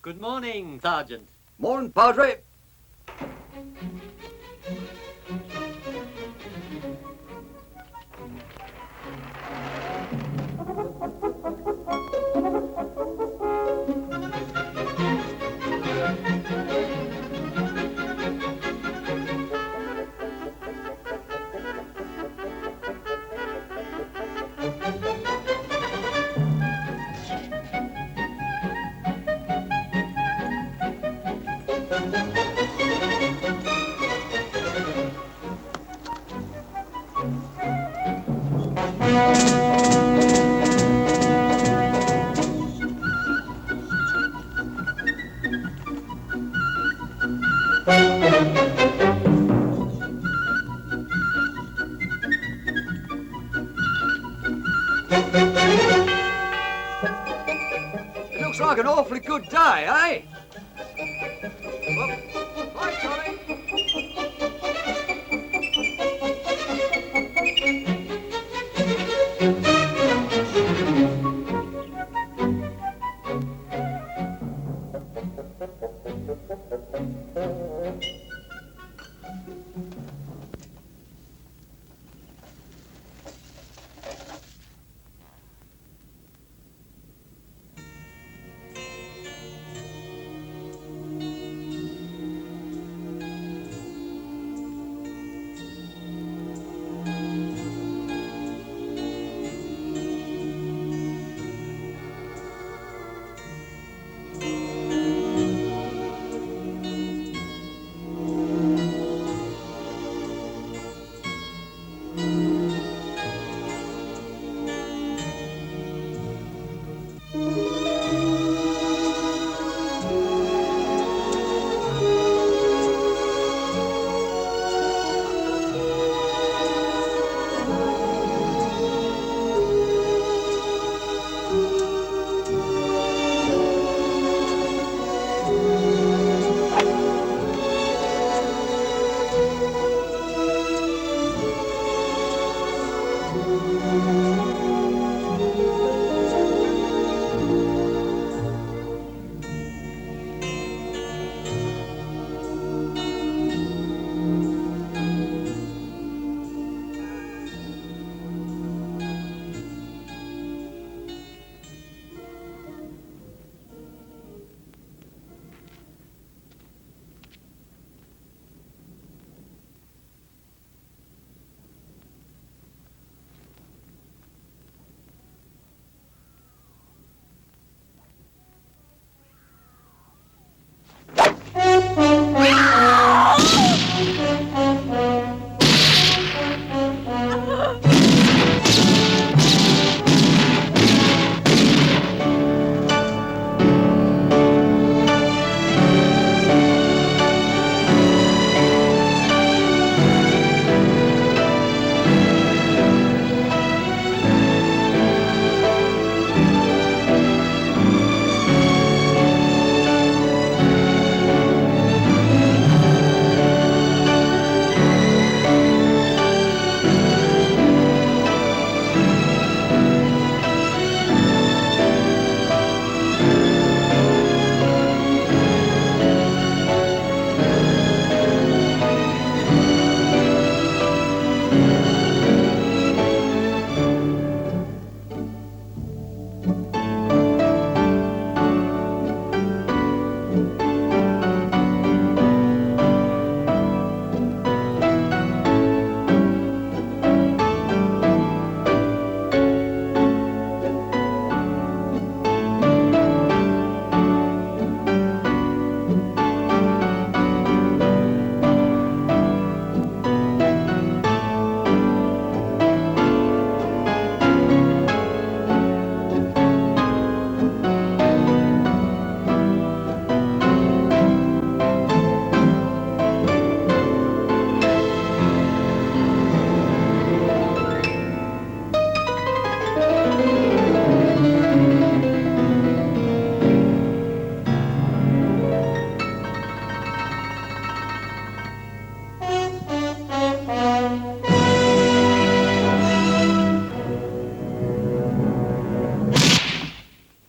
Good morning, Sergeant. Morning, Padre. It looks like an awfully good day, eh? Well, bye, Tommy.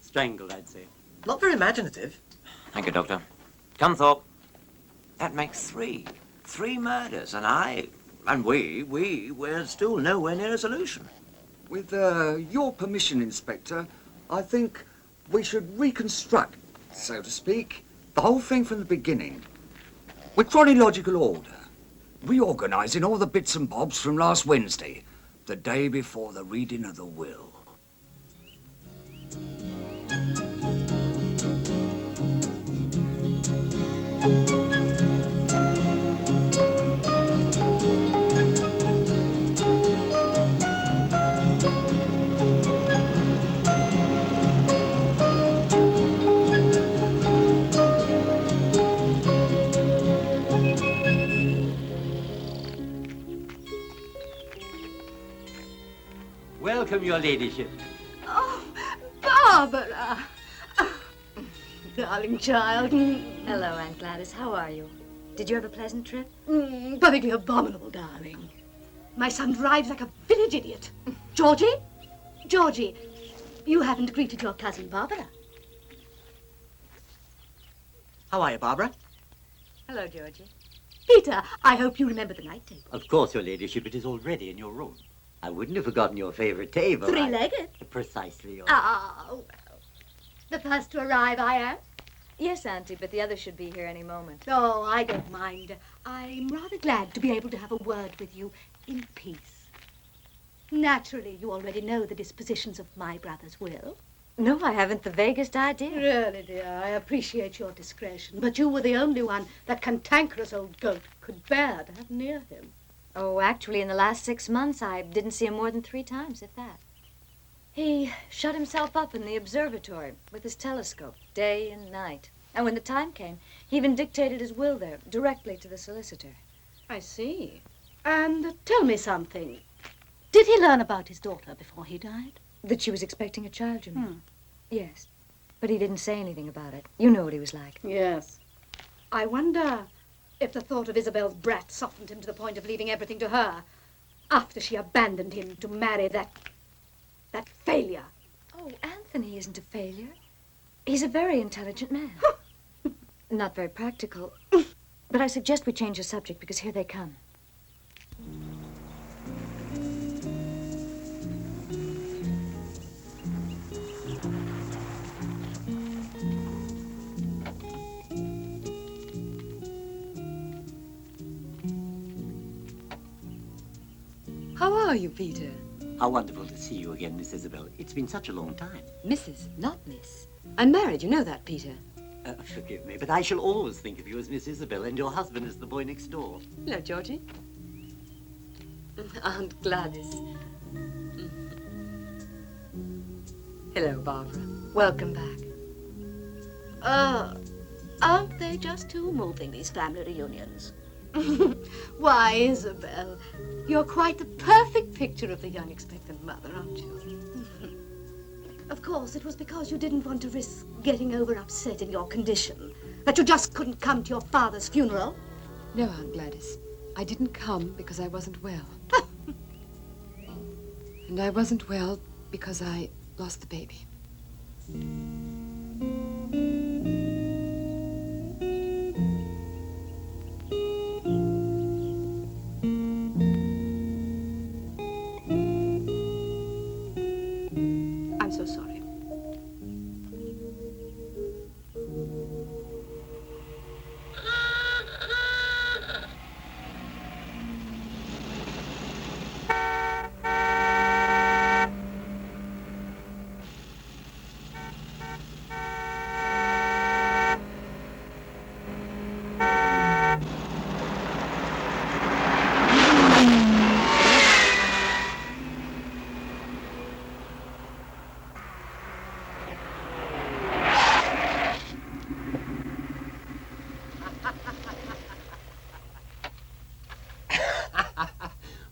Strangled, I'd say. Not very imaginative. Thank you, Doctor. Come, Thorpe. That makes three. 3 murders, and we're still nowhere near a solution. With your permission, Inspector, I think we should reconstruct, so to speak, the whole thing from the beginning. With chronological order. Reorganising all the bits and bobs from last Wednesday, the day before the reading of the will. Welcome, your ladyship. Oh, Barbara! Oh, darling child. Hello, Aunt Gladys. How are you? Did you have a pleasant trip? Perfectly abominable, darling. My son drives like a village idiot. Georgie? Georgie, you haven't greeted your cousin Barbara. How are you, Barbara? Hello, Georgie. Peter, I hope you remember the night table. Of course, your ladyship. It is already in your room. I wouldn't have forgotten your favorite table. Three-legged? Precisely. Ah, well. The first to arrive, I am. Yes, Auntie, but the others should be here any moment. Oh, I don't mind. I'm rather glad to be able to have a word with you in peace. Naturally, you already know the dispositions of my brother's will. No, I haven't the vaguest idea. Really, dear, I appreciate your discretion, but you were the only one that cantankerous old goat could bear to have near him. Oh, actually, in the last 6 months, I didn't see him more than 3 times, if that. He shut himself up in the observatory with his telescope, day and night. And when the time came, he even dictated his will there, directly to the solicitor. I see. And tell me something. Did he learn about his daughter before he died? That she was expecting a child, you mean? Yes. But he didn't say anything about it. You know what he was like. Yes. I wonder if the thought of Isabel's brat softened him to the point of leaving everything to her after she abandoned him to marry that failure. Oh, Anthony isn't a failure. He's a very intelligent man. Not very practical. But I suggest we change the subject because here they come. How are you, Peter? How wonderful to see you again, Miss Isabel. It's been such a long time. Mrs., not Miss. I'm married, you know that, Peter. Forgive me, but I shall always think of you as Miss Isabel and your husband as the boy next door. Hello, Georgie. Aunt Gladys. Hello, Barbara. Welcome back. Aren't they just too moving, these family reunions? Why, Isabel, you're quite the perfect picture of the young expectant mother, aren't you? Of course, it was because you didn't want to risk getting over upset in your condition that you just couldn't come to your father's funeral. No, Aunt Gladys. I didn't come because I wasn't well. And I wasn't well because I lost the baby. I'm so sorry.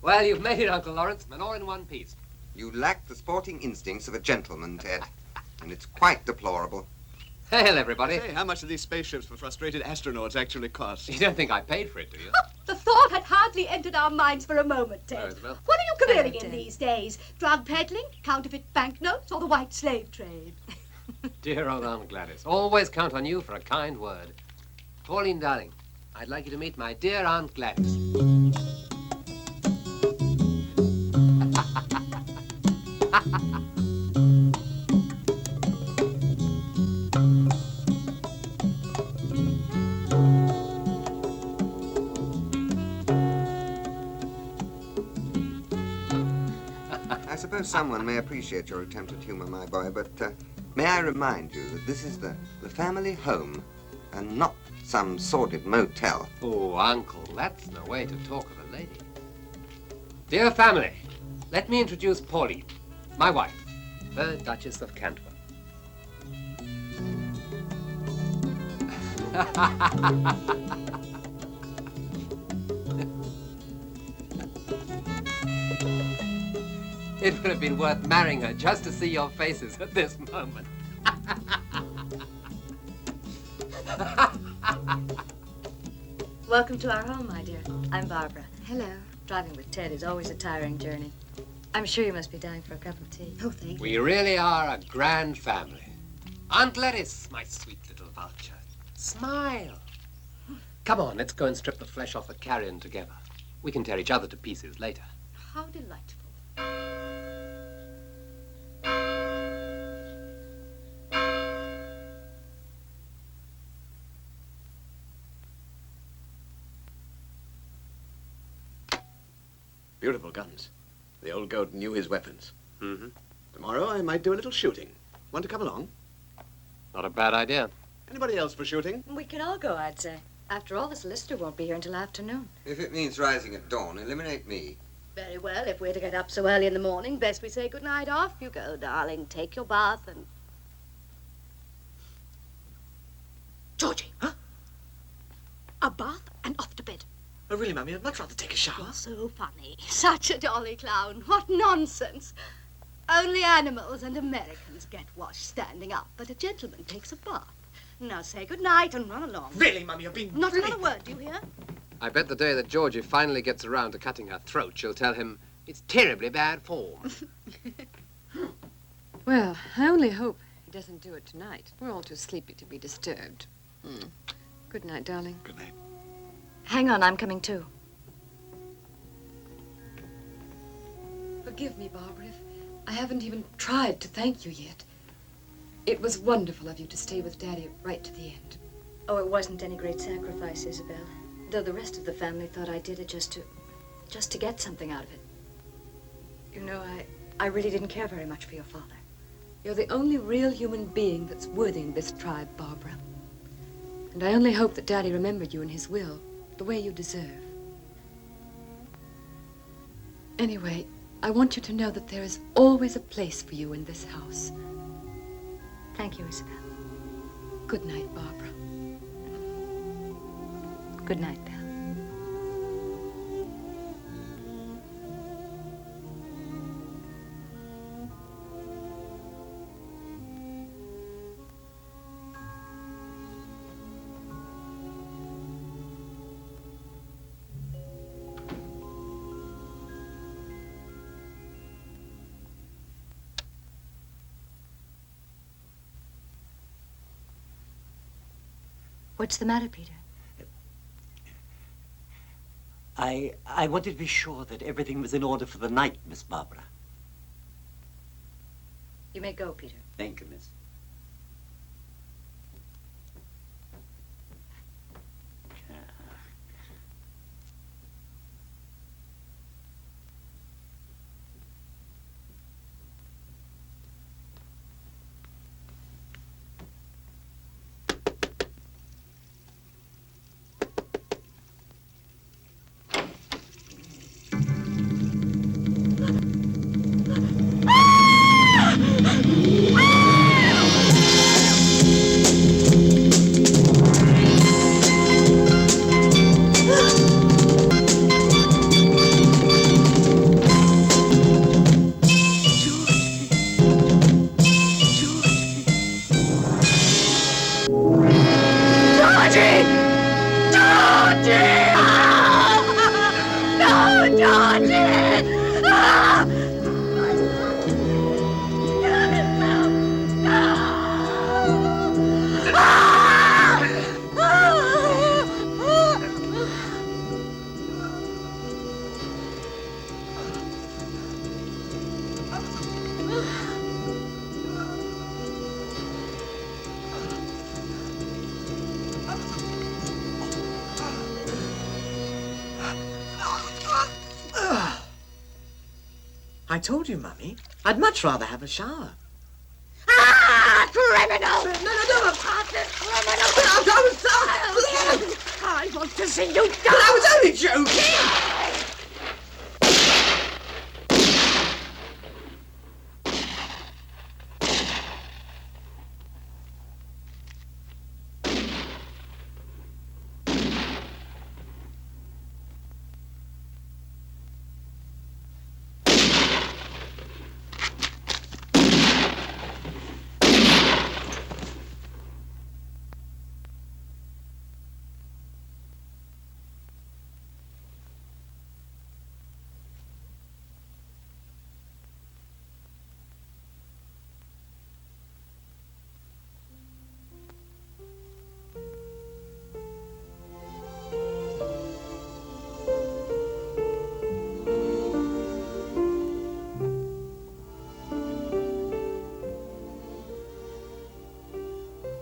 Well, you've made it, Uncle Lawrence, and all in one piece. You lack the sporting instincts of a gentleman, Ted. And it's quite deplorable. Hail, everybody. Say, how much do these spaceships for frustrated astronauts actually cost? You don't think I paid for it, do you? The thought had hardly entered our minds for a moment, Ted. Oh, Isabel. What are you careering Ted. in these days? Drug peddling, counterfeit banknotes, or the white slave trade? Dear old Aunt Gladys. Always count on you for a kind word. Pauline, darling, I'd like you to meet my dear Aunt Gladys. I suppose someone may appreciate your attempt at humor, my boy, but may I remind you that this is the family home and not some sordid motel. Oh, Uncle, that's no way to talk of a lady. Dear family, let me introduce Pauline, my wife, the Duchess of Cantwell. It would have been worth marrying her just to see your faces at this moment. Welcome to our home, my dear. I'm Barbara. Hello. Driving with Ted is always a tiring journey. I'm sure you must be dying for a cup of tea. Oh, thank you. We really are a grand family. Aunt Gladys, my sweet little vulture. Smile. Come on, let's go and strip the flesh off the carrion together. We can tear each other to pieces later. How delightful. Beautiful guns. The old goat knew his weapons. Mm-hmm. Tomorrow I might do a little shooting. Want to come along? Not a bad idea. Anybody else for shooting? We could all go, I'd say. After all, the solicitor won't be here until afternoon. If it means rising at dawn, eliminate me. Very well, if we're to get up so early in the morning, best we say good night. Off you go, darling. Take your bath and... Georgie! Huh? A bath and off to bed. Oh, really, Mummy, I'd much rather take a shower. You're so funny. Such a jolly clown. What nonsense. Only animals and Americans get washed standing up, but a gentleman takes a bath. Now say good night and run along. Really, Mummy, you've been Not really... another word, do you hear? I bet the day that Georgie finally gets around to cutting her throat, she'll tell him it's terribly bad form. Well, I only hope he doesn't do it tonight. We're all too sleepy to be disturbed. Good night, darling. Good night. Hang on, I'm coming too. Forgive me, Barbara, if I haven't even tried to thank you yet. It was wonderful of you to stay with Daddy right to the end. Oh, it wasn't any great sacrifice, Isabel. Though the rest of the family thought I did it just to get something out of it. You know, I really didn't care very much for your father. You're the only real human being that's worthy in this tribe, Barbara. And I only hope that Daddy remembered you in his will, the way you deserve. Anyway, I want you to know that there is always a place for you in this house. Thank you, Isabel. Good night, Barbara. Good night, Belle. What's the matter, Peter? I wanted to be sure that everything was in order for the night, Miss Barbara. You may go, Peter. Thank you, Miss. I told you, Mummy. I'd much rather have a shower. Ah, criminal! No. I want to see you die! I was only joking!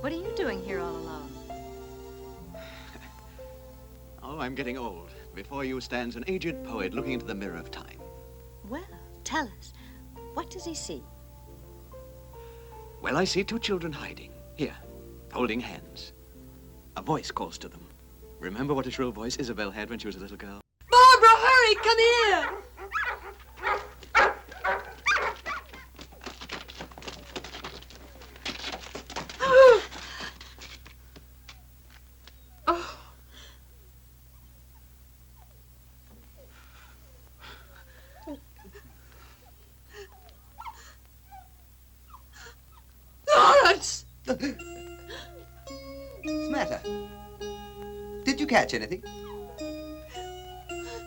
What are you doing here all alone? Oh, I'm getting old. Before you stands an aged poet looking into the mirror of time. Well, tell us. What does he see? Well, I see two children hiding. Here, holding hands. A voice calls to them. Remember what a shrill voice Isabel had when she was a little girl? Barbara, hurry, come here! What's the matter? Did you catch anything?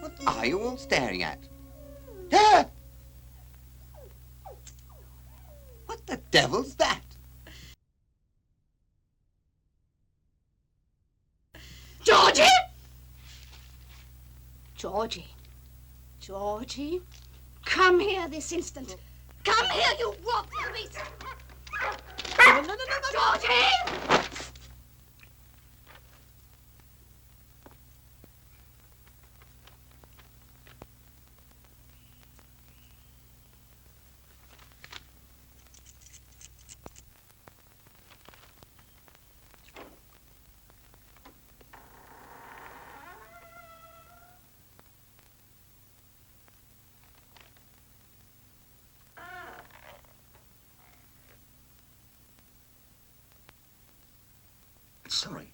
What are you all staring at? Ah! What the devil's that? Georgie! Georgie. Georgie. Come here this instant. Come here, you robbed beast! No. Georgie! Sorry.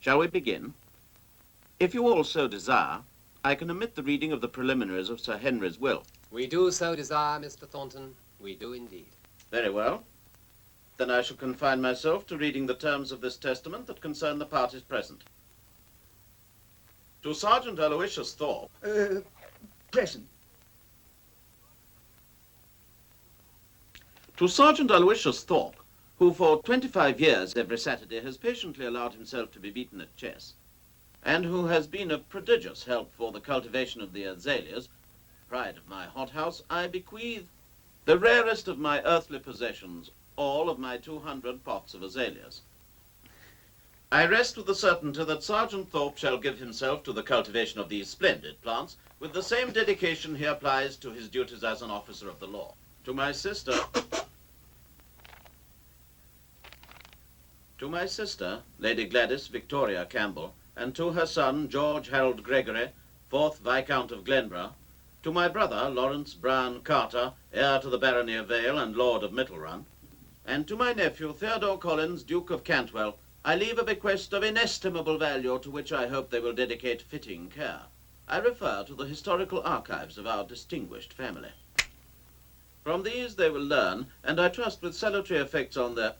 Shall we begin? If you all so desire, I can omit the reading of the preliminaries of Sir Henry's will. We do so desire, Mr. Thornton. We do indeed. Very well. Then I shall confine myself to reading the terms of this testament that concern the parties present. To Sergeant Aloysius Thorpe. Present. To Sergeant Aloysius Thorpe, who for 25 years every Saturday has patiently allowed himself to be beaten at chess, and who has been of prodigious help for the cultivation of the azaleas, pride of my hothouse, I bequeath the rarest of my earthly possessions, all of my 200 pots of azaleas. I rest with the certainty that Sergeant Thorpe shall give himself to the cultivation of these splendid plants with the same dedication he applies to his duties as an officer of the law. To my sister, Lady Gladys Victoria Campbell, and to her son, George Harold Gregory, 4th Viscount of Glenborough, to my brother, Lawrence Brown Carter, heir to the barony of Vale and Lord of Middlerun, and to my nephew, Theodore Collins, Duke of Cantwell, I leave a bequest of inestimable value to which I hope they will dedicate fitting care. I refer to the historical archives of our distinguished family. From these they will learn, and I trust with salutary effects on their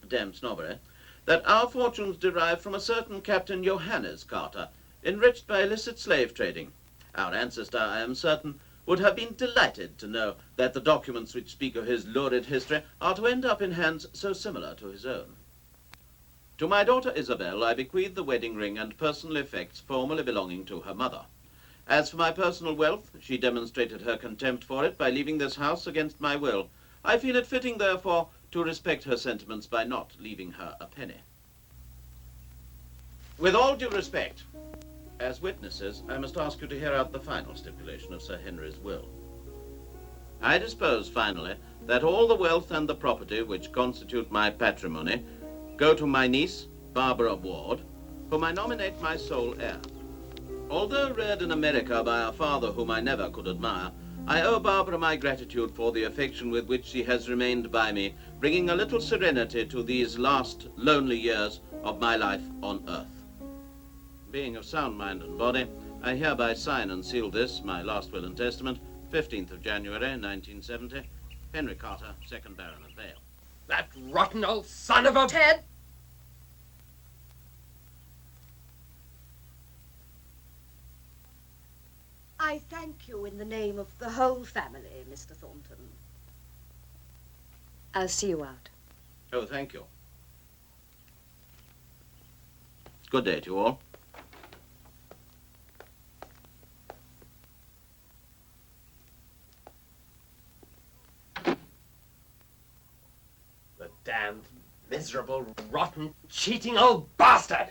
damned snobbery, that our fortunes derive from a certain Captain Johannes Carter, enriched by illicit slave trading. Our ancestor, I am certain, would have been delighted to know that the documents which speak of his lurid history are to end up in hands so similar to his own. To my daughter Isabel, I bequeath the wedding ring and personal effects formerly belonging to her mother. As for my personal wealth, she demonstrated her contempt for it by leaving this house against my will. I feel it fitting, therefore, to respect her sentiments by not leaving her a penny. With all due respect, as witnesses, I must ask you to hear out the final stipulation of Sir Henry's will. I dispose, finally, that all the wealth and the property which constitute my patrimony go to my niece, Barbara Ward, whom I nominate my sole heir. Although reared in America by a father whom I never could admire, I owe Barbara my gratitude for the affection with which she has remained by me, bringing a little serenity to these last lonely years of my life on earth. Being of sound mind and body, I hereby sign and seal this, my last will and testament, 15th of January, 1970, Henry Carter, 2nd Baron of Vale. That rotten old son of a... Ted! I thank you in the name of the whole family, Mr. Thornton. I'll see you out. Oh, thank you. Good day to you all. The damned, miserable, rotten, cheating old bastard!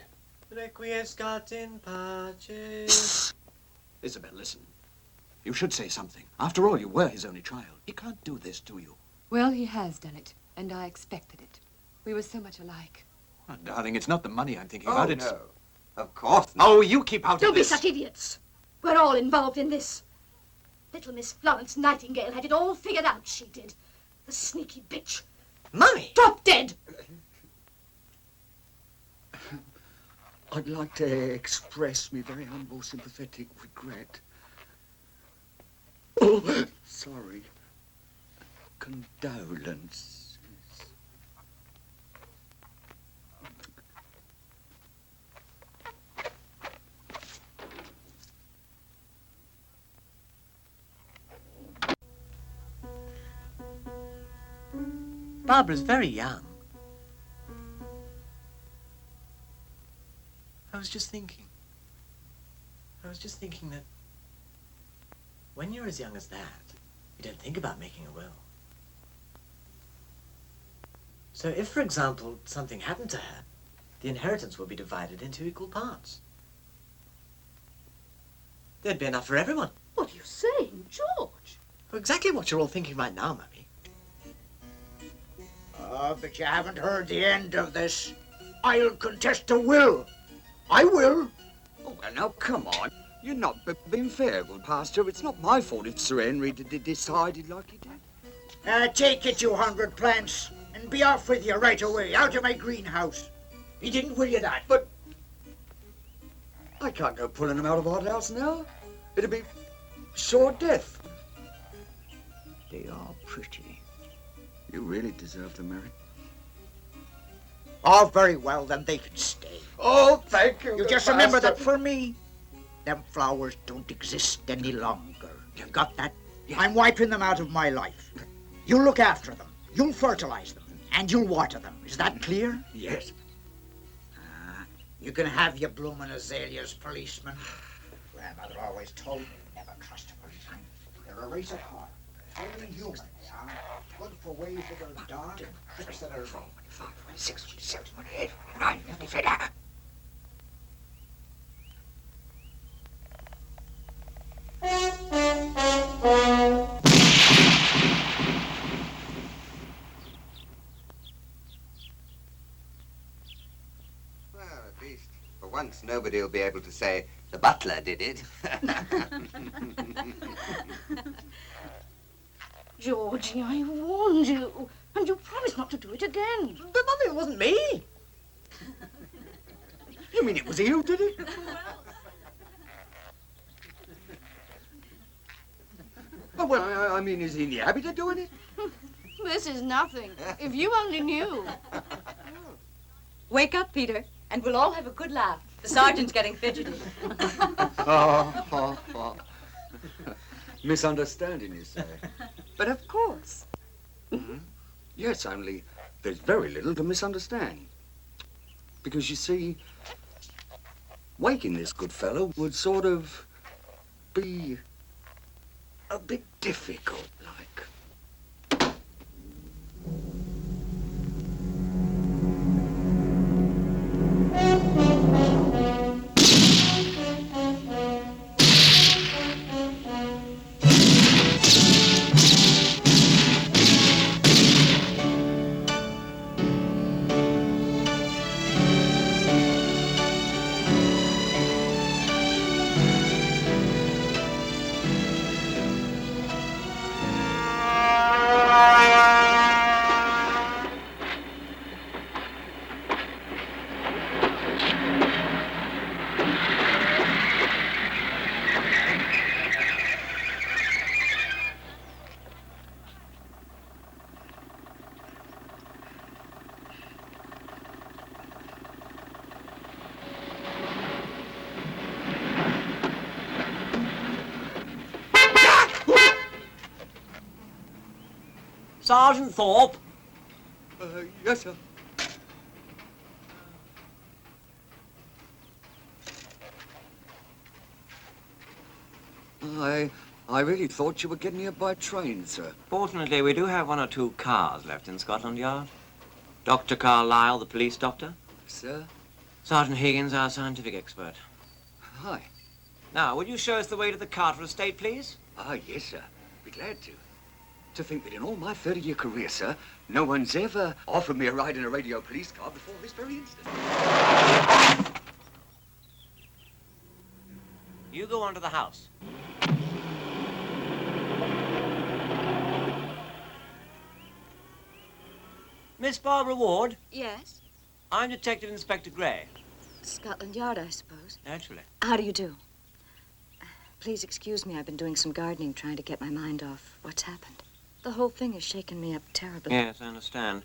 Requiescat in pace. Isabel, listen. You should say something. After all, you were his only child. He can't do this to you. Well, he has done it, and I expected it. We were so much alike. Oh, darling, it's not the money I'm thinking Oh, about. It's... no. Of course not. Oh, you keep out Don't of be this. such idiots. We're all involved in this. Little Miss Florence Nightingale had it all figured out, she did. The sneaky bitch. Mummy! Drop dead! I'd like to express my very humble sympathetic regret. Oh, sorry. Condolences. Barbara's very young. I was just thinking that when you're as young as that, you don't think about making a will. So if, for example, something happened to her, the inheritance will be divided into equal parts. There'd be enough for everyone. What are you saying, George? Well, exactly what you're all thinking right now, Mummy. But you haven't heard the end of this. I'll contest the will. I will. Oh, well, now, come on. You're not being fair, good pastor. It's not my fault if Sir Henry decided like he did. Take your 200 plants and be off with you right away, out of my greenhouse. He didn't will you that. But I can't go pulling them out of our house now. It'd be sure death. They are pretty. You really deserve to marry. Oh, very well, then they can stay. Oh, thank you. You just remember that for me, them flowers don't exist any longer. You got that? Yeah. I'm wiping them out of my life. You'll look after them. You'll fertilize them. And you'll water them. Is that clear? Yes. You can have your blooming azaleas, policeman. Grandmother always told me never trust a policeman. They're a race apart. Only human, they are. Good for ways that are dark and tricks that are wrong. 5, 6, 7, 8, 9, 10. Well, at least, for once, nobody will be able to say, the butler did it. Georgie, I warned you. And you promised not to do it again. But, Mummy, it wasn't me. You mean it was you, did it? Oh, well, I mean, is he in the habit of doing it? This is nothing. If you only knew. Wake up, Peter, and we'll all have a good laugh. The sergeant's getting fidgety. Oh. Misunderstanding, you say? But of course. Yes, only there's very little to misunderstand. Because you see, waking this good fellow would sort of be a bit difficult, like. Sergeant Thorpe? Yes, sir. I really thought you were getting here by train, sir. Fortunately, we do have 1 or 2 cars left in Scotland Yard. Dr. Carlyle, the police doctor. Sir? Sergeant Higgins, our scientific expert. Hi. Now, would you show us the way to the Carter estate, please? Yes, sir. Be glad to. To think that in all my 30-year career, sir, no one's ever offered me a ride in a radio police car before this very instant. You go on to the house. Miss Barbara Ward? Yes? I'm Detective Inspector Gray. Scotland Yard, I suppose. Naturally. How do you do? Please excuse me. I've been doing some gardening, trying to get my mind off what's happened. The whole thing has shaken me up terribly. Yes, I understand.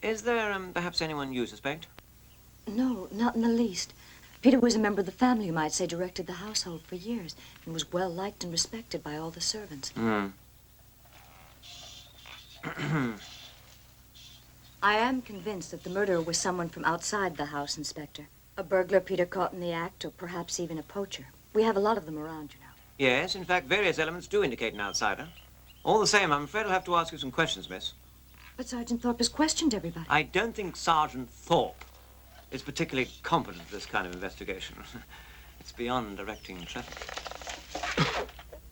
Is there, perhaps anyone you suspect? No, not in the least. Peter was a member of the family, you might say, directed the household for years, and was well liked and respected by all the servants. I am convinced that the murderer was someone from outside the house, Inspector. A burglar Peter caught in the act, or perhaps even a poacher. We have a lot of them around, you know. Yes, in fact, various elements do indicate an outsider. All the same, I'm afraid I'll have to ask you some questions, miss. But Sergeant Thorpe has questioned everybody. I don't think Sergeant Thorpe is particularly competent for this kind of investigation. It's beyond directing traffic.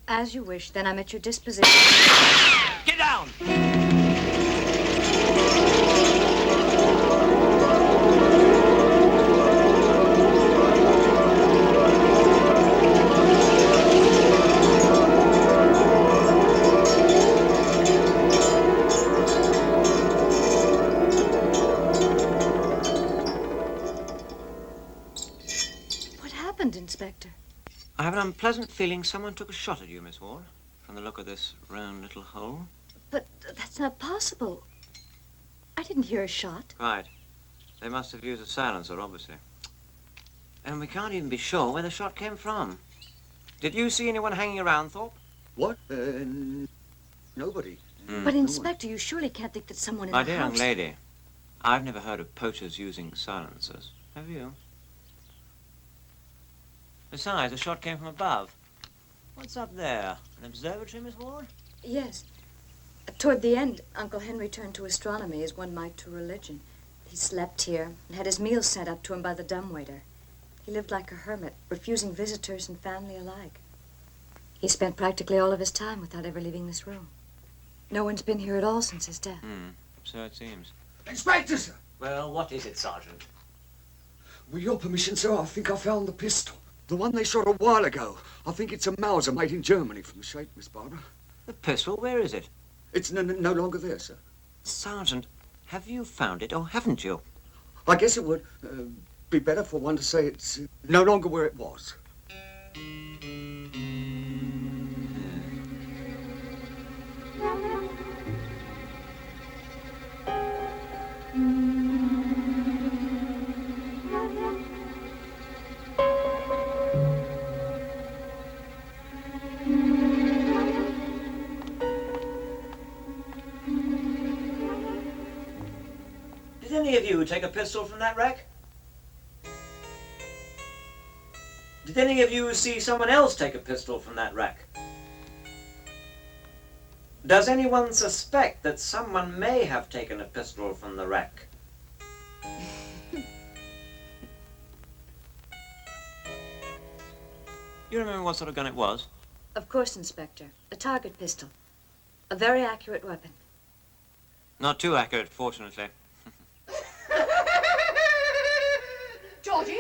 As you wish, then I'm at your disposition. Get down! Inspector. I have an unpleasant feeling someone took a shot at you, Miss Ward, from the look of this round little hole. But that's not possible. I didn't hear a shot. Right. They must have used a silencer, obviously. And we can't even be sure where the shot came from. Did you see anyone hanging around, Thorpe? What? Nobody. But, Inspector, you surely can't think that someone in My the dear house... young lady, I've never heard of poachers using silencers. Have you? Besides, the shot came from above. What's up there? An observatory, Miss Ward? Yes. Toward the end, Uncle Henry turned to astronomy as one might to religion. He slept here and had his meals sent up to him by the dumbwaiter. He lived like a hermit, refusing visitors and family alike. He spent practically all of his time without ever leaving this room. No one's been here at all since his death. So it seems. Inspector, sir! Well, what is it, Sergeant? With your permission, sir, I think I found the pistol. The one they shot a while ago. I think it's a Mauser made in Germany from the shape, Miss Barbara. The pistol? Where is it? It's no longer there, sir. Sergeant, have you found it or haven't you? I guess it would be better for one to say it's no longer where it was. any of you take a pistol from that rack? Did any of you see someone else take a pistol from that rack? Does anyone suspect that someone may have taken a pistol from the rack? You remember what sort of gun it was? Of course, Inspector. A target pistol. A very accurate weapon. Not too accurate, fortunately. Georgie!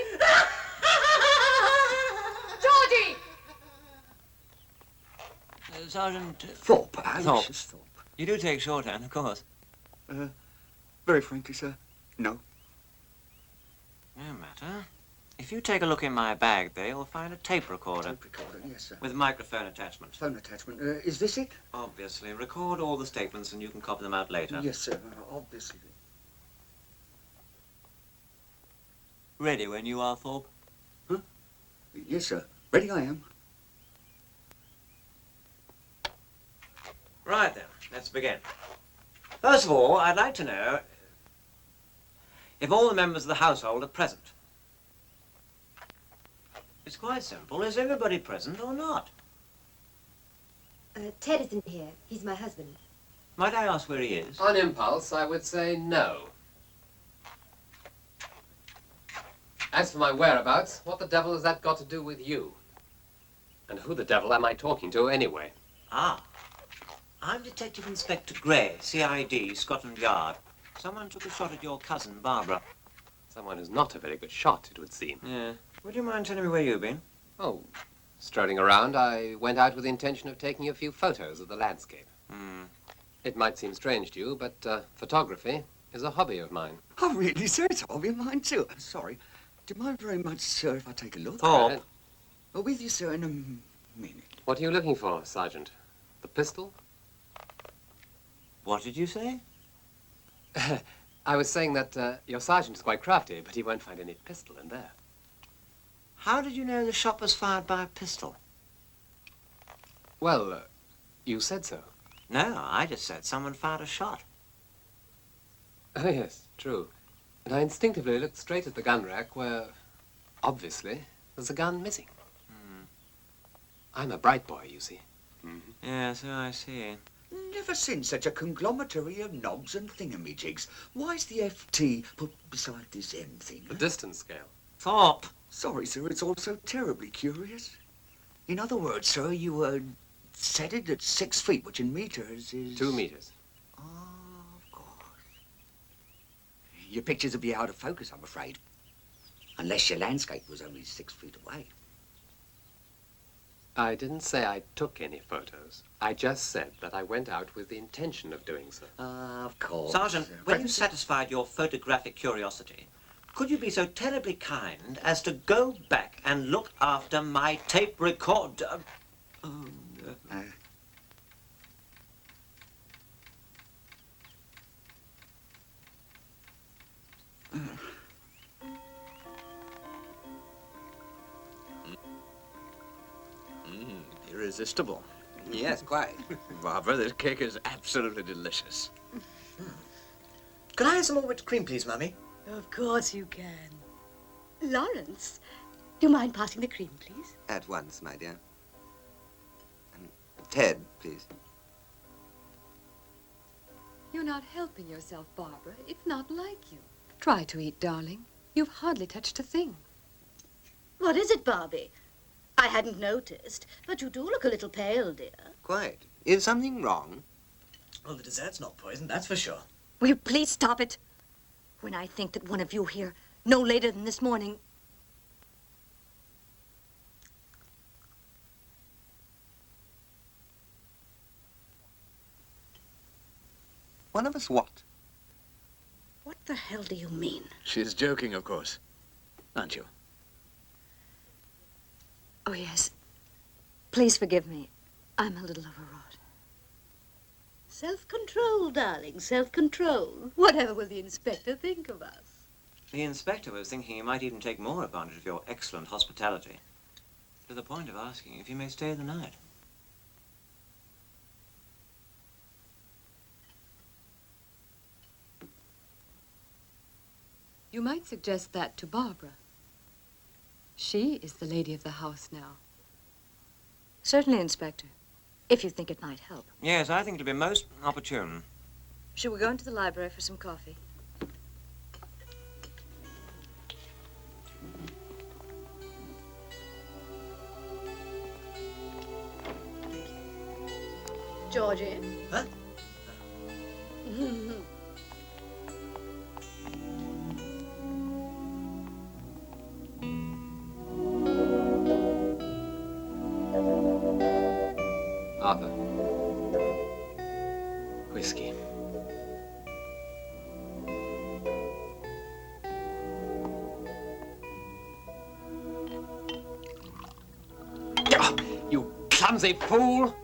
Georgie! Sergeant... Thorpe, Thorpe. Aloysius Thorpe. You do take shorthand, of course. Very frankly, sir, no. No matter. If you take a look in my bag there, you'll find a tape recorder. Tape recorder, yes, sir. With microphone attachment. Phone attachment. Is this it? Obviously. Record all the statements and you can copy them out later. Yes, sir, obviously. Ready when you are, Thorpe? Huh? Yes, sir. Ready I am. Right then, let's begin. First of all, I'd like to know if all the members of the household are present. It's quite simple. Is everybody present or not? Ted isn't here. He's my husband. Might I ask where he is? On impulse, I would say no. As for my whereabouts, what the devil has that got to do with you? And who the devil am I talking to anyway? Ah. I'm Detective Inspector Gray, CID, Scotland Yard. Someone took a shot at your cousin, Barbara. Someone who's not a very good shot, it would seem. Yeah. Would you mind telling me where you've been? Oh, strolling around, I went out with the intention of taking a few photos of the landscape. It might seem strange to you, but photography is a hobby of mine. Oh, really, sir? It's a hobby of mine, too. I'm sorry. Do you mind very much, sir, if I take a look? Thorpe. I'll be with you, sir, in a minute. What are you looking for, Sergeant? The pistol? What did you say? I was saying that your sergeant is quite crafty, but he won't find any pistol in there. How did you know the shot was fired by a pistol? Well, you said so. No, I just said someone fired a shot. Oh, yes, true. And I instinctively looked straight at the gun rack where, obviously, there's a gun missing. I'm a bright boy, you see. Yeah, so I see. Never seen such a conglomerate of knobs and thingamajigs. Why's the FT put beside this M thing? The distance scale. Thorpe! Sorry, sir, it's all so terribly curious. In other words, sir, you, set it at 6 feet, which in meters is... 2 meters. Oh, of course. Your pictures would be out of focus, I'm afraid. Unless your landscape was only 6 feet away. I didn't say I took any photos. I just said that I went out with the intention of doing so. Of course. Sergeant, when you've satisfied your photographic curiosity, could you be so terribly kind as to go back and look after my tape recorder? Irresistible. Yes, quite. Barbara, this cake is absolutely delicious. Could I have some more whipped cream, please, Mummy? Of course you can. Lawrence, do you mind passing the cream, please? At once, my dear. And Ted, please. You're not helping yourself, Barbara. It's not like you. Try to eat, darling. You've hardly touched a thing. What is it, Barbie? I hadn't noticed, but you do look a little pale, dear. Quite. Is something wrong? Well, the dessert's not poisoned, that's for sure. Will you please stop it? When I think that one of you here, no later than this morning... One of us what? What the hell do you mean? She's joking, of course. Aren't you? Oh, yes. Please forgive me. I'm a little overwrought. Self-control, darling, self-control. Whatever will the inspector think of us? The inspector was thinking he might even take more advantage of your excellent hospitality, to the point of asking if you may stay the night. You might suggest that to Barbara. She is the lady of the house now. Certainly, Inspector, if you think it might help. Yes, I think it'd be most opportune. Shall we go into the library for some coffee? Georgie? Huh? Arthur. Whiskey. Oh, you clumsy fool!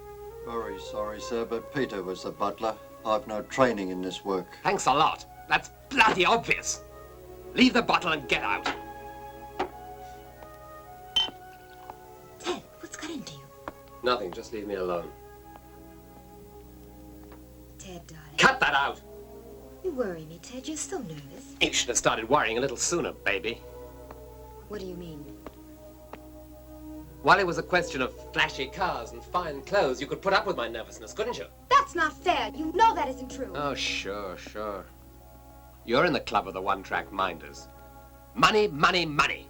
Very sorry, sir, but Peter was the butler. I've no training in this work. Thanks a lot. That's bloody obvious. Leave the bottle and get out. Ted, what's got into you? Nothing, just leave me alone. Ted, darling. Cut that out! You worry me, Ted. You're so nervous. You should have started worrying a little sooner, baby. What do you mean? While it was a question of flashy cars and fine clothes, you could put up with my nervousness, couldn't you? That's not fair. You know that isn't true. Oh, sure, sure. You're in the club of the one-track minders. Money, money, money.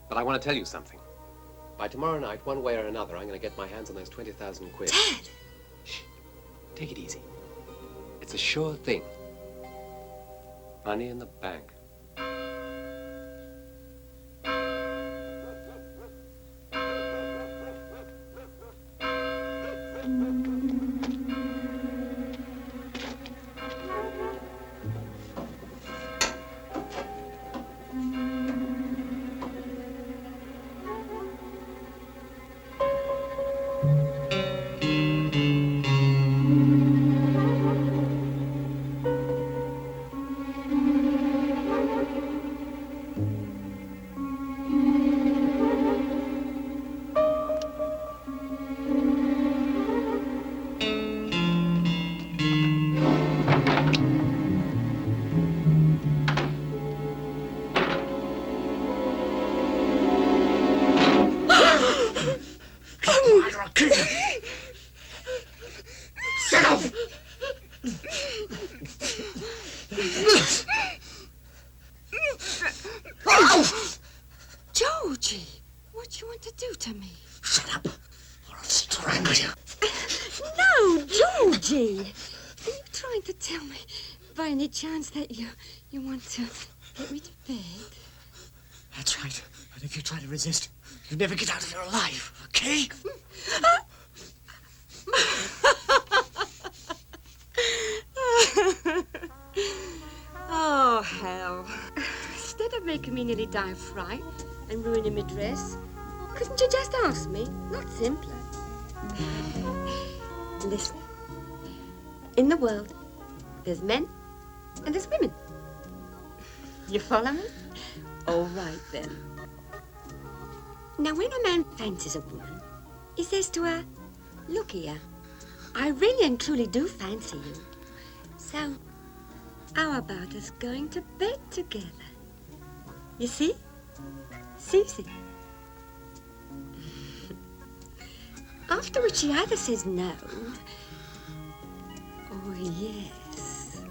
But I want to tell you something. By tomorrow night, one way or another, I'm going to get my hands on those 20,000 quid. Ted! Shh. Take it easy. It's a sure thing. Money in the bank. Georgie, what do you want to do to me? Shut up, or I'll strangle you. No, Georgie! Are you trying to tell me, by any chance, that you want to get me to bed? That's right. But if you try to resist, you'll never get out of here alive, okay? Oh, hell. Instead of making me nearly die of fright and ruining my dress, couldn't you just ask me? Not simpler. Listen. In the world, there's men and there's women. You follow me? All right, then. Now, when a man fancies a woman, he says to her, "Look here, I really and truly do fancy you. So, how about us going to bed together? You see? Susie." After which she either says no, or yes.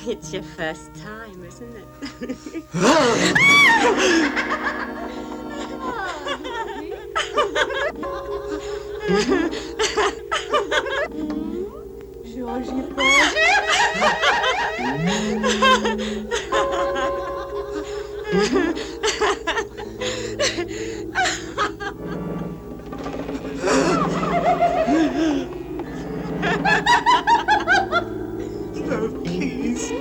It's your first time, isn't it? Georgie, No, please.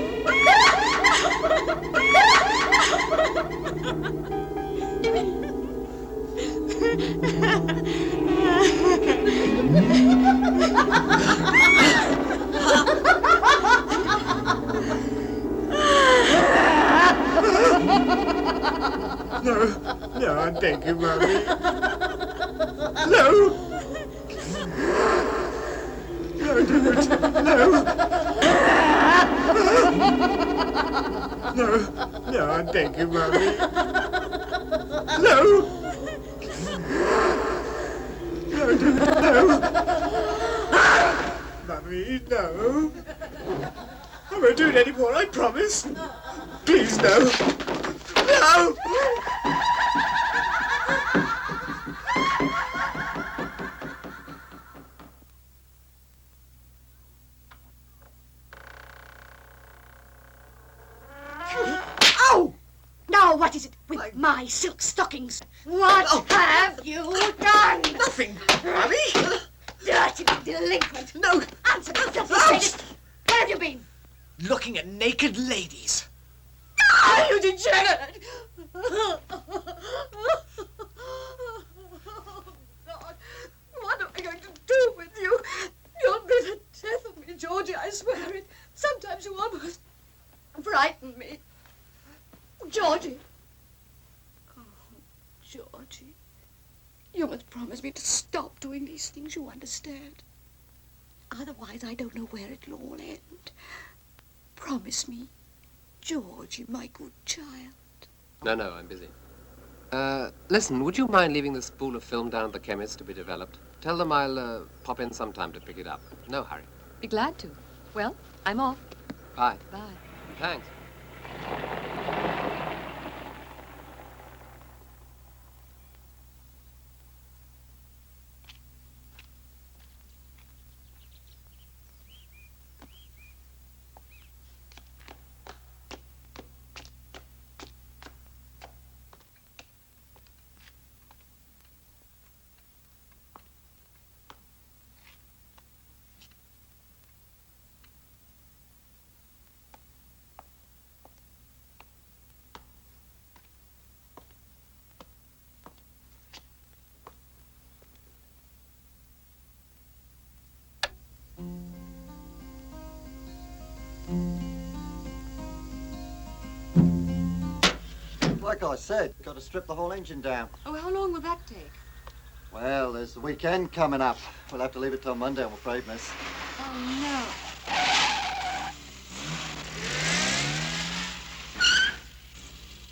No, I beg you, Mommy. No! No, don't. No! No, I beg you, Mummy. No! No! Mummy, no. I won't do it anymore, I promise. Please, no. No! Oh! Now, what is it with my silk stockings? What have you done? Nothing, Mummy. Dirty delinquent. No. Answer me, filthy sadist. Where have you been? Looking at naked ladies. Ah, you degenerate! God, what am I going to do with you? You'll be the death of me, Georgie, I swear it. Sometimes you almost frighten me. Georgie. Oh, Georgie. You must promise me to stop doing these things, you understand? Otherwise, I don't know where it'll all end. Promise me, Georgie, my good child. No, I'm busy. Listen, would you mind leaving the spool of film down at the chemist to be developed? Tell them I'll pop in sometime to pick it up. No hurry. Be glad to. Well, I'm off. Bye. Bye. Thanks. Like I said, got to strip the whole engine down. Oh, how long will that take? Well, there's the weekend coming up. We'll have to leave it till Monday, I'm afraid, miss. Oh,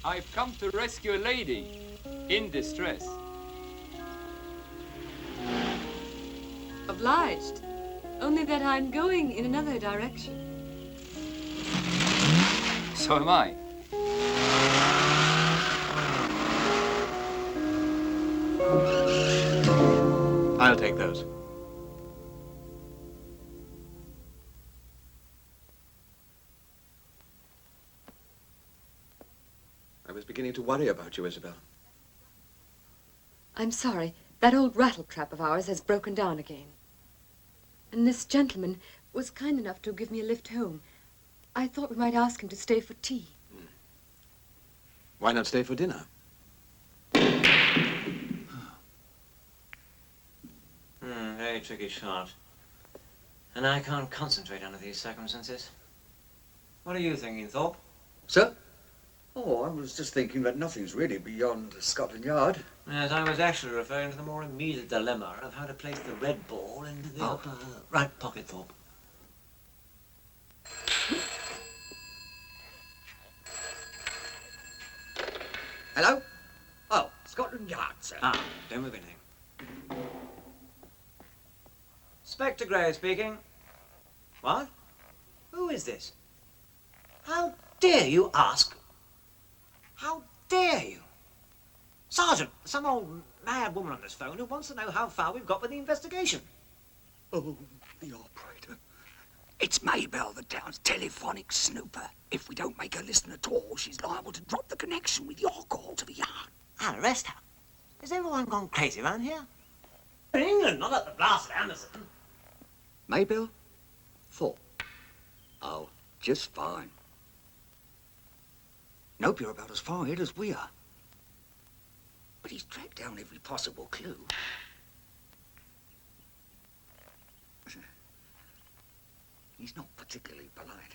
no. I've come to rescue a lady in distress. Obliged. Only that I'm going in another direction. So am I. I'll take those. I was beginning to worry about you, Isabel. I'm sorry. That old rattletrap of ours has broken down again. And this gentleman was kind enough to give me a lift home. I thought we might ask him to stay for tea. Why not stay for dinner? Very tricky shot. And I can't concentrate under these circumstances. What are you thinking, Thorpe? Sir? Oh, I was just thinking that nothing's really beyond Scotland Yard. Yes, I was actually referring to the more immediate dilemma of how to place the red ball into the upper right pocket, Thorpe. Hello? Oh, Scotland Yard, sir. Ah, don't move anything. Inspector Gray speaking. What? Who is this? How dare you ask? How dare you? Sergeant, some old mad woman on this phone who wants to know how far we've got with the investigation. Oh, the operator. It's Maybelle, the town's telephonic snooper. If we don't make her listen at all, she's liable to drop the connection with your call to the yard. I'll arrest her. Has everyone gone crazy around here? In England, not at the blast of Anderson. Maybelle? Thorpe? Oh, just fine. Nope, you're about as far ahead as we are. But he's tracked down every possible clue. He's not particularly polite.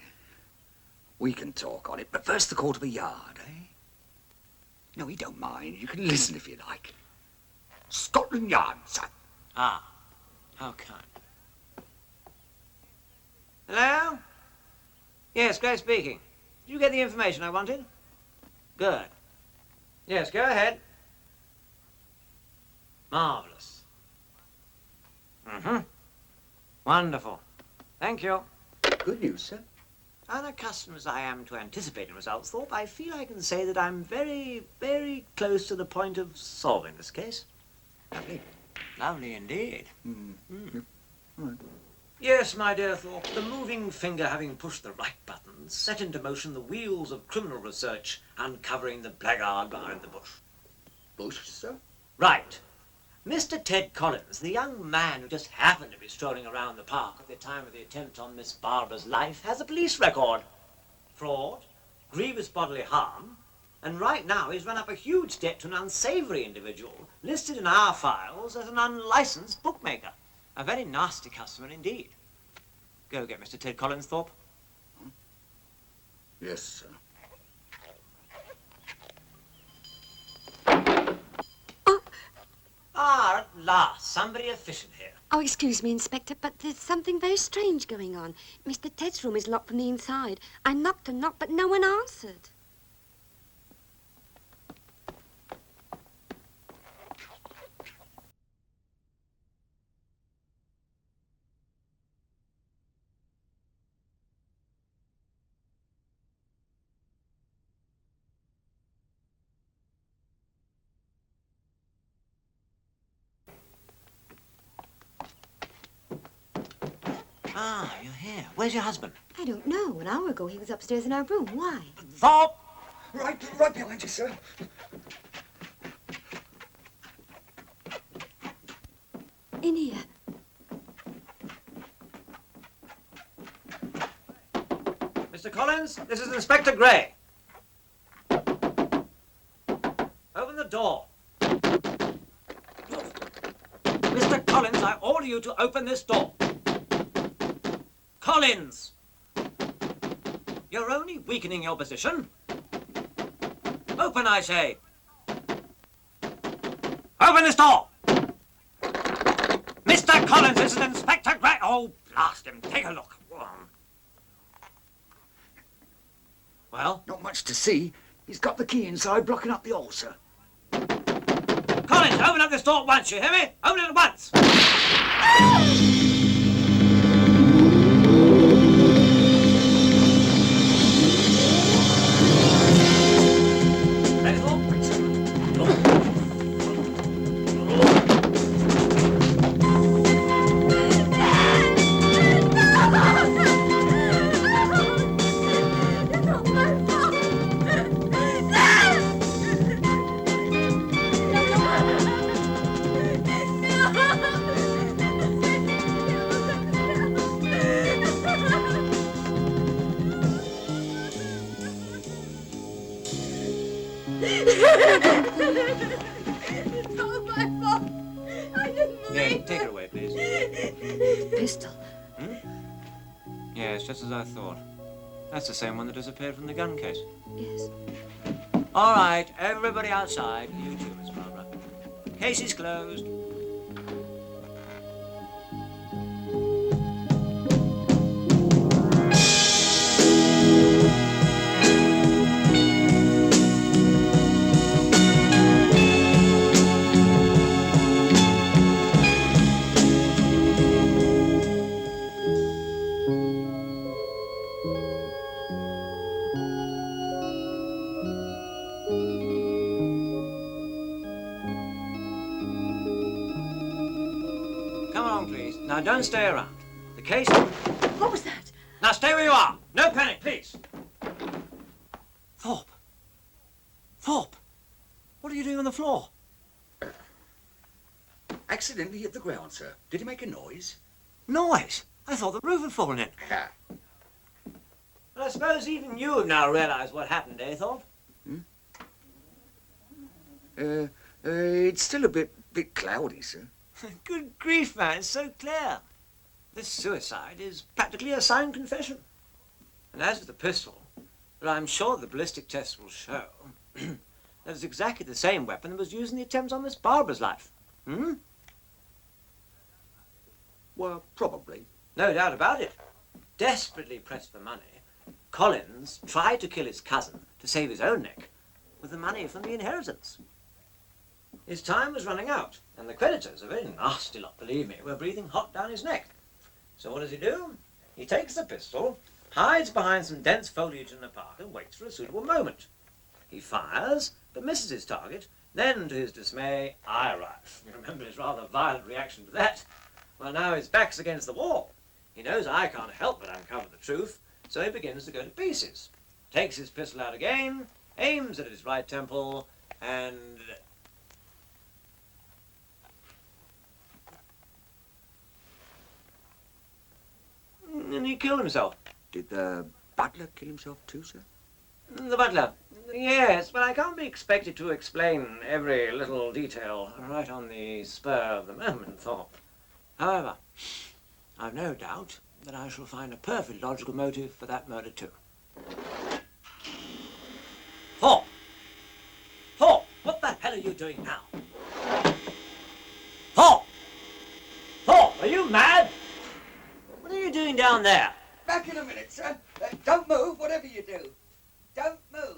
We can talk on it, but first the call to the yard, eh? No, he don't mind. You can listen if you like. Scotland Yard, sir. Ah, how kind. Hello? Yes, Gray speaking. Did you get the information I wanted? Good. Yes, go ahead. Marvellous. Mm-hmm. Wonderful. Thank you. Good news, sir. Unaccustomed as I am to anticipating results, Thorpe, I feel I can say that I'm very, very close to the point of solving this case. Lovely. Lovely indeed. Right. Yes, my dear Thorpe, the moving finger having pushed the right buttons set into motion the wheels of criminal research, uncovering the blackguard behind the bush. Bush, sir? Right. Mr. Ted Collins, the young man who just happened to be strolling around the park at the time of the attempt on Miss Barbara's life, has a police record. Fraud, grievous bodily harm, and right now he's run up a huge debt to an unsavory individual listed in our files as an unlicensed bookmaker. A very nasty customer indeed. Go get Mr. Ted Collins, Thorpe. Yes, sir. Oh. At last, somebody efficient here. Oh, excuse me, Inspector, but there's something very strange going on. Mr. Ted's room is locked from the inside. I knocked and knocked, but no one answered. Ah, you're here. Where's your husband? I don't know. An hour ago he was upstairs in our room. Why? Thorpe! Right behind you, sir. In here. Mr. Collins, this is Inspector Gray. Open the door. Mr. Collins, I order you to open this door. Collins! You're only weakening your position. Open, I say. Open this door! Mr. Collins, this is Inspector Gray. Oh, blast him. Take a look. Well? Not much to see. He's got the key inside, blocking up the hole, sir. Collins, open up this door at once, you hear me? Open it at once! It's all my fault. I didn't Yeah, mean take it away, please. Pistol. Yes, just as I thought. That's the same one that disappeared from the gun case. Yes. All right, everybody outside. You too, Miss Barbara. Case is closed. Come along, please. Now, don't stay around. The case... What was that? Now, stay where you are. No panic, please. Thorpe. Thorpe. What are you doing on the floor? Accidentally hit the ground, sir. Did he make a noise? Noise? I thought the roof had fallen in. Well, I suppose even you have now realized what happened, eh, Thorpe? It's still a bit cloudy, sir. Good grief, man, it's so clear. This suicide is practically a signed confession. And as for the pistol, well, I'm sure the ballistic tests will show that it's exactly the same weapon that was used in the attempt on Miss Barbara's life. Well, probably. No doubt about it. Desperately pressed for money, Collins tried to kill his cousin to save his own neck with the money from the inheritance. His time was running out, and the creditors, a very nasty lot, believe me, were breathing hot down his neck. So what does he do? He takes the pistol, hides behind some dense foliage in the park, and waits for a suitable moment. He fires, but misses his target. Then, to his dismay, I arrive. You remember his rather violent reaction to that? Well, now his back's against the wall. He knows I can't help but uncover the truth, so he begins to go to pieces. Takes his pistol out again, aims at his right temple, and... and he killed himself. Did the butler kill himself too, sir? The butler? Yes, but I can't be expected to explain every little detail right on the spur of the moment, Thorpe. However, I've no doubt that I shall find a perfectly logical motive for that murder too. Thorpe! Thorpe! What the hell are you doing now? Thorpe! Thorpe, are you mad? What are you doing down there? Back in a minute, sir. Don't move, whatever you do. Don't move.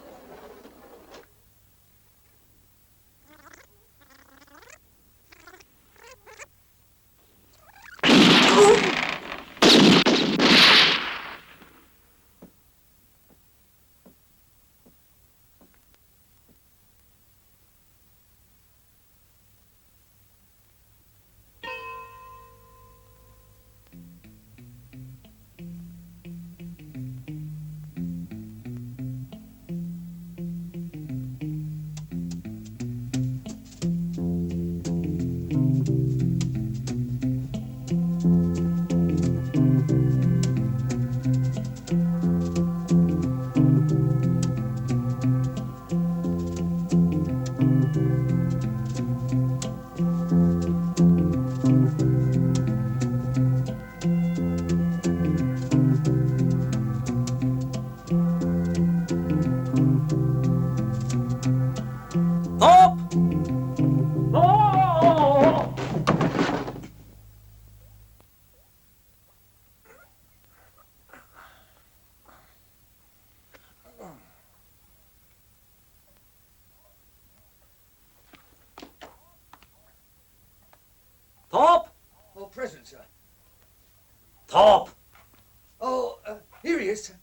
Thorpe! Oh, present, sir. Thorpe! Oh, here he is, sir.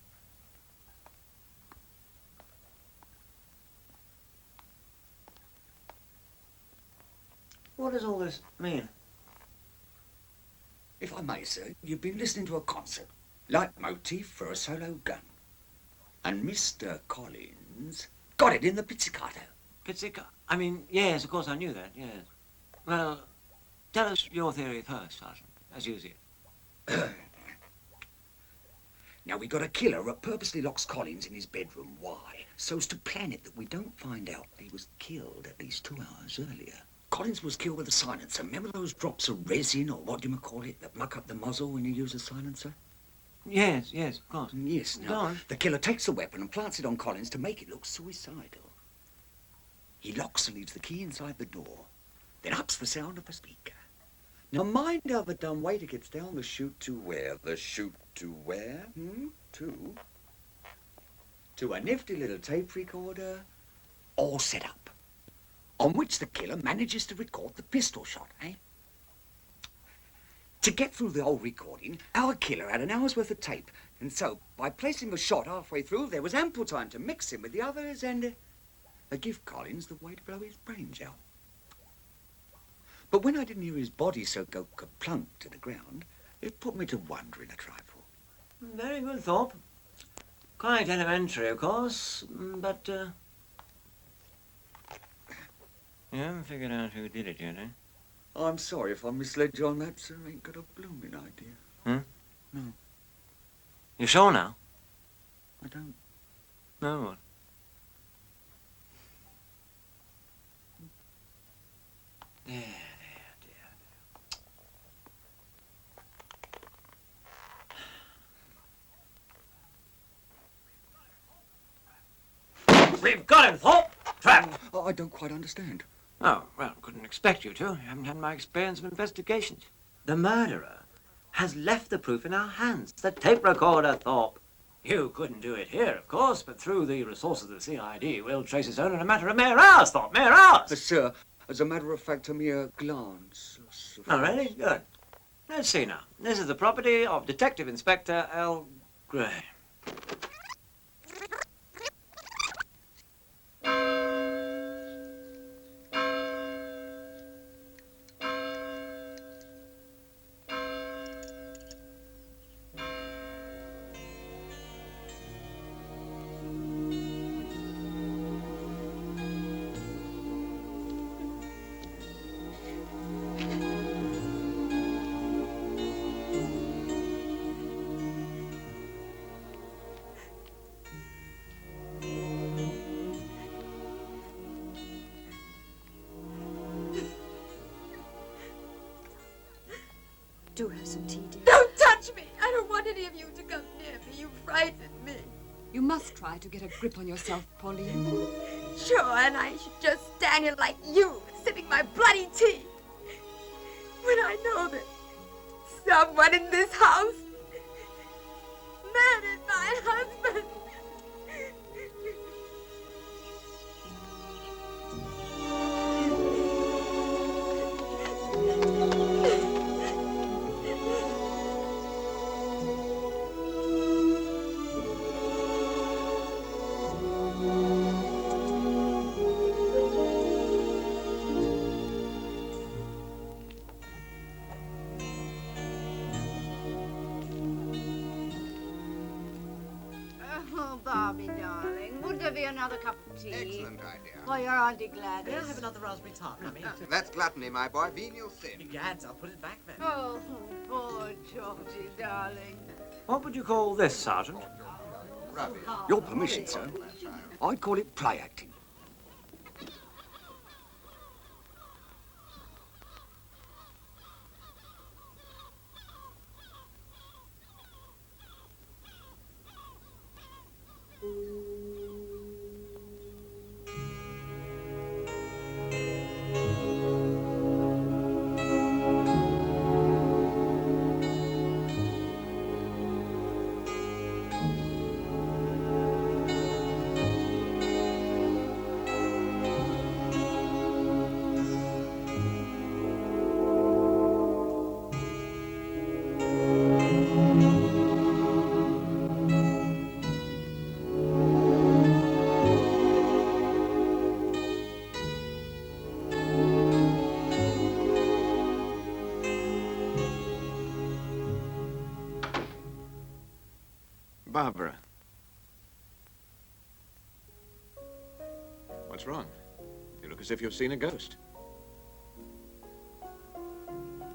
What does all this mean? If I may, sir, you've been listening to a concert. Leitmotif for a solo gun. And Mr. Collins got it in the pizzicato. Pizzicato? I mean, yes, of course I knew that, yes. Well, tell us your theory first, Sergeant, as you see it. Now, we got a killer that purposely locks Collins in his bedroom. Why? So's to plan it that we don't find out he was killed at least 2 hours earlier. Collins was killed with a silencer. Remember those drops of resin, or what do you call it, that muck up the muzzle when you use a silencer? Yes, yes, of course. Yes, Go now, on. the killer takes the weapon and plants it on Collins to make it look suicidal. He locks and leaves the key inside the door, then ups the sound of the speaker. Now, mind how the dumb waiter gets down the chute to where? The chute to where? To a nifty little tape recorder, all set up, on which the killer manages to record the pistol shot, eh? To get through the whole recording, our killer had an hour's worth of tape, and so, by placing the shot halfway through, there was ample time to mix him with the others and give Collins the way to blow his brains out. But when I didn't hear his body so go kerplunk to the ground, it put me to wondering a trifle. Very good, Thorpe. Quite elementary, of course, but, you haven't figured out who did it yet, eh? I'm sorry if I misled you on that, sir. I ain't got a blooming idea. Hmm? No, You sure now? I don't. No, what? There. We've got him, Thorpe! Trap! I don't quite understand. Oh, well, couldn't expect you to. You haven't had my experience of investigations. The murderer has left the proof in our hands. The tape recorder, Thorpe. You couldn't do it here, of course, but through the resources of the CID, we'll trace its owner in a matter of mere hours, Thorpe, mere hours! Sir, as a matter of fact, a mere glance. Oh, really? Good. Let's see now. This is the property of Detective Inspector L. Gray. Do have some tea, dear. Don't touch me! I don't want any of you to come near me. You frighten me. You must try to get a grip on yourself, Pauline. Sure, and I should just stand here like you, sipping my bloody tea. When I know that someone in this house murdered my husband. Oh, Barbie, darling, would there be another cup of tea? Excellent idea. For your Auntie Gladys. May I have another raspberry tart, Mummy? That's gluttony, my boy. Venial sin. Gads, I'll put it back then. Oh, poor Georgie, darling. What would you call this, Sergeant? Your permission, sir. I'd call it play acting. Barbara. What's wrong? You look as if you've seen a ghost.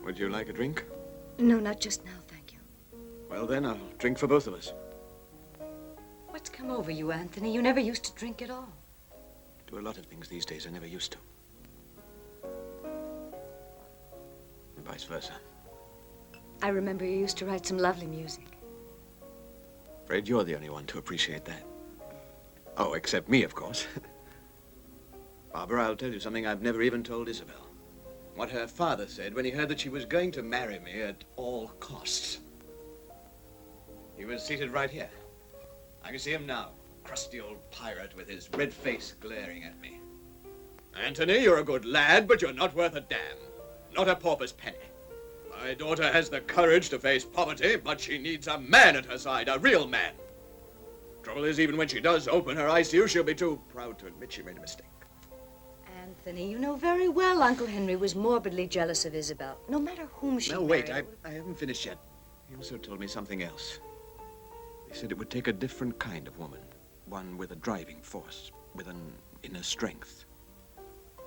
Would you like a drink? No, not just now, thank you. Well, then, I'll drink for both of us. What's come over you, Anthony? You never used to drink at all. Do a lot of things these days I never used to. And vice versa. I remember you used to write some lovely music. Afraid you're the only one to appreciate that. Oh, except me, of course. Barbara, I'll tell you something I've never even told Isabel. What her father said when he heard that she was going to marry me at all costs. He was seated right here. I can see him now, crusty old pirate with his red face glaring at me. Anthony, you're a good lad, but you're not worth a damn. Not a pauper's penny. My daughter has the courage to face poverty, but she needs a man at her side, a real man. Trouble is, even when she does open her eyes to you, she'll be too proud to admit she made a mistake. Anthony, you know very well Uncle Henry was morbidly jealous of Isabel, no matter whom she No, married. wait, I haven't finished yet. He also told me something else. He said it would take a different kind of woman, one with a driving force, with an inner strength,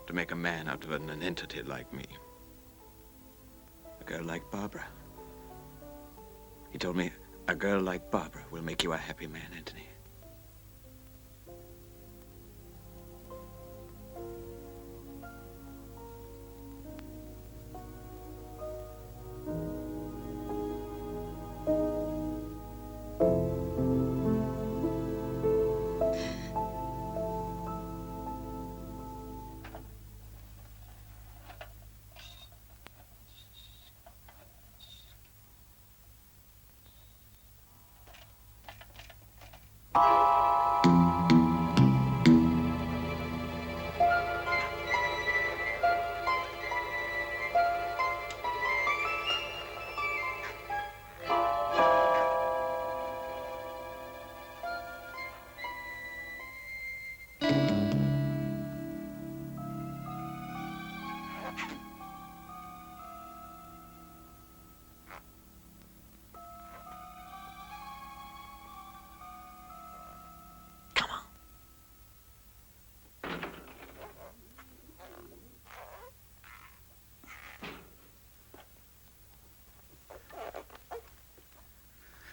to make a man out of an entity like me. A girl like Barbara. He told me, a girl like Barbara will make you a happy man, Anthony.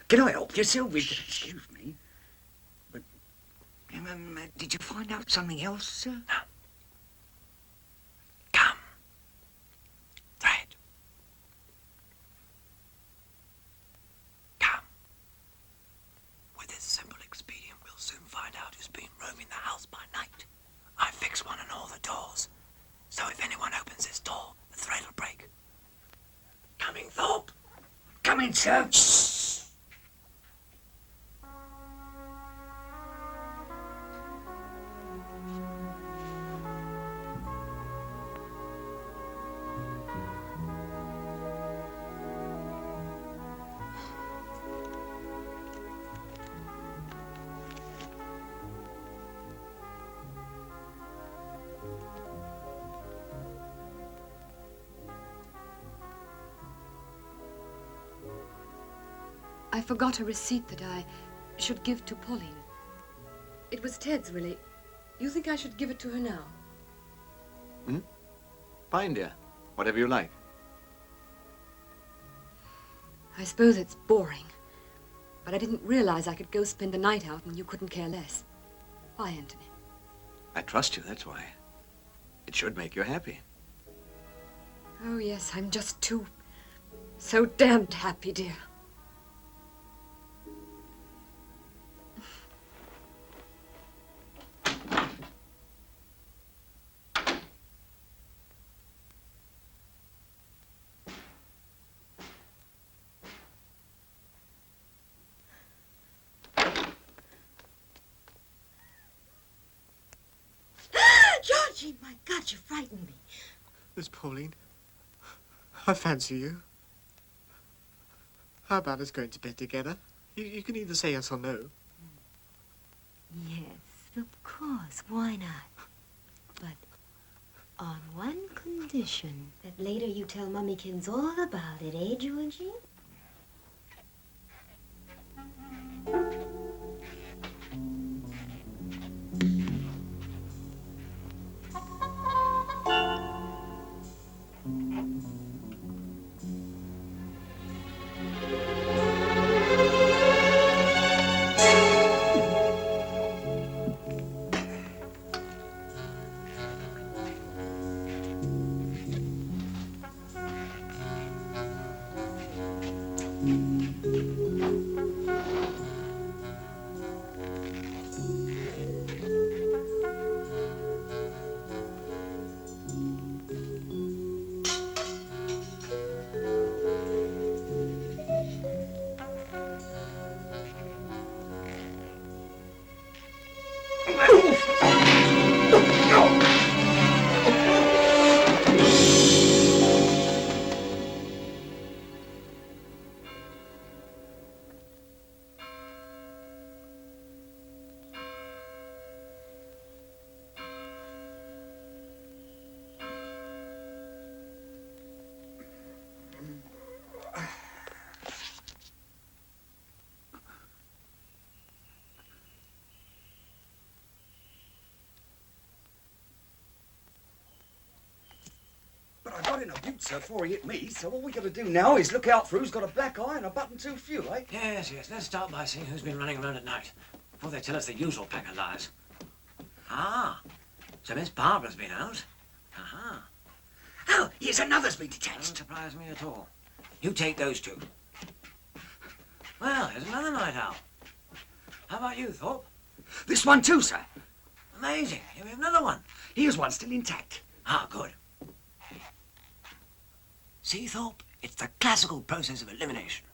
Can I help you, Sylvie? Excuse me. But, did you find out something else, sir? No. Come. Fred. Come. With this simple expedient, we'll soon find out who's been roaming the house by night. I fix one on all the doors, so if anyone opens this door, the thread will break. Coming, Thorpe. Coming, sir. I forgot a receipt that I should give to Pauline. It was Ted's, really. You think I should give it to her now? Hmm? Fine, dear. Whatever you like. I suppose it's boring, but I didn't realize I could go spend the night out and you couldn't care less. Why, Anthony? I trust you, that's why. It should make you happy. Oh, yes, I'm just so damned happy, dear. Georgie, my God, you frightened me. Miss Pauline, I fancy you. How about us going to bed together? You can either say yes or no. Yes, of course. Why not? But on one condition. That later you tell Mummykins all about it, eh, Georgie? But I got in a butte, sir, before he hit me, so all we got to do now is look out for who's got a black eye and a button too few, eh? Yes, yes. Let's start by seeing who's been running around at night, before they tell us the usual pack of lies. Ah, so Miss Barbara's been out. Aha. Oh, here's another's been detached. Doesn't surprise me at all. You take those two. Well, here's another night owl. How about you, Thorpe? This one too, sir. Amazing. Here we have another one. Here's one still intact. Ah, good. See, Thorpe? It's the classical process of elimination.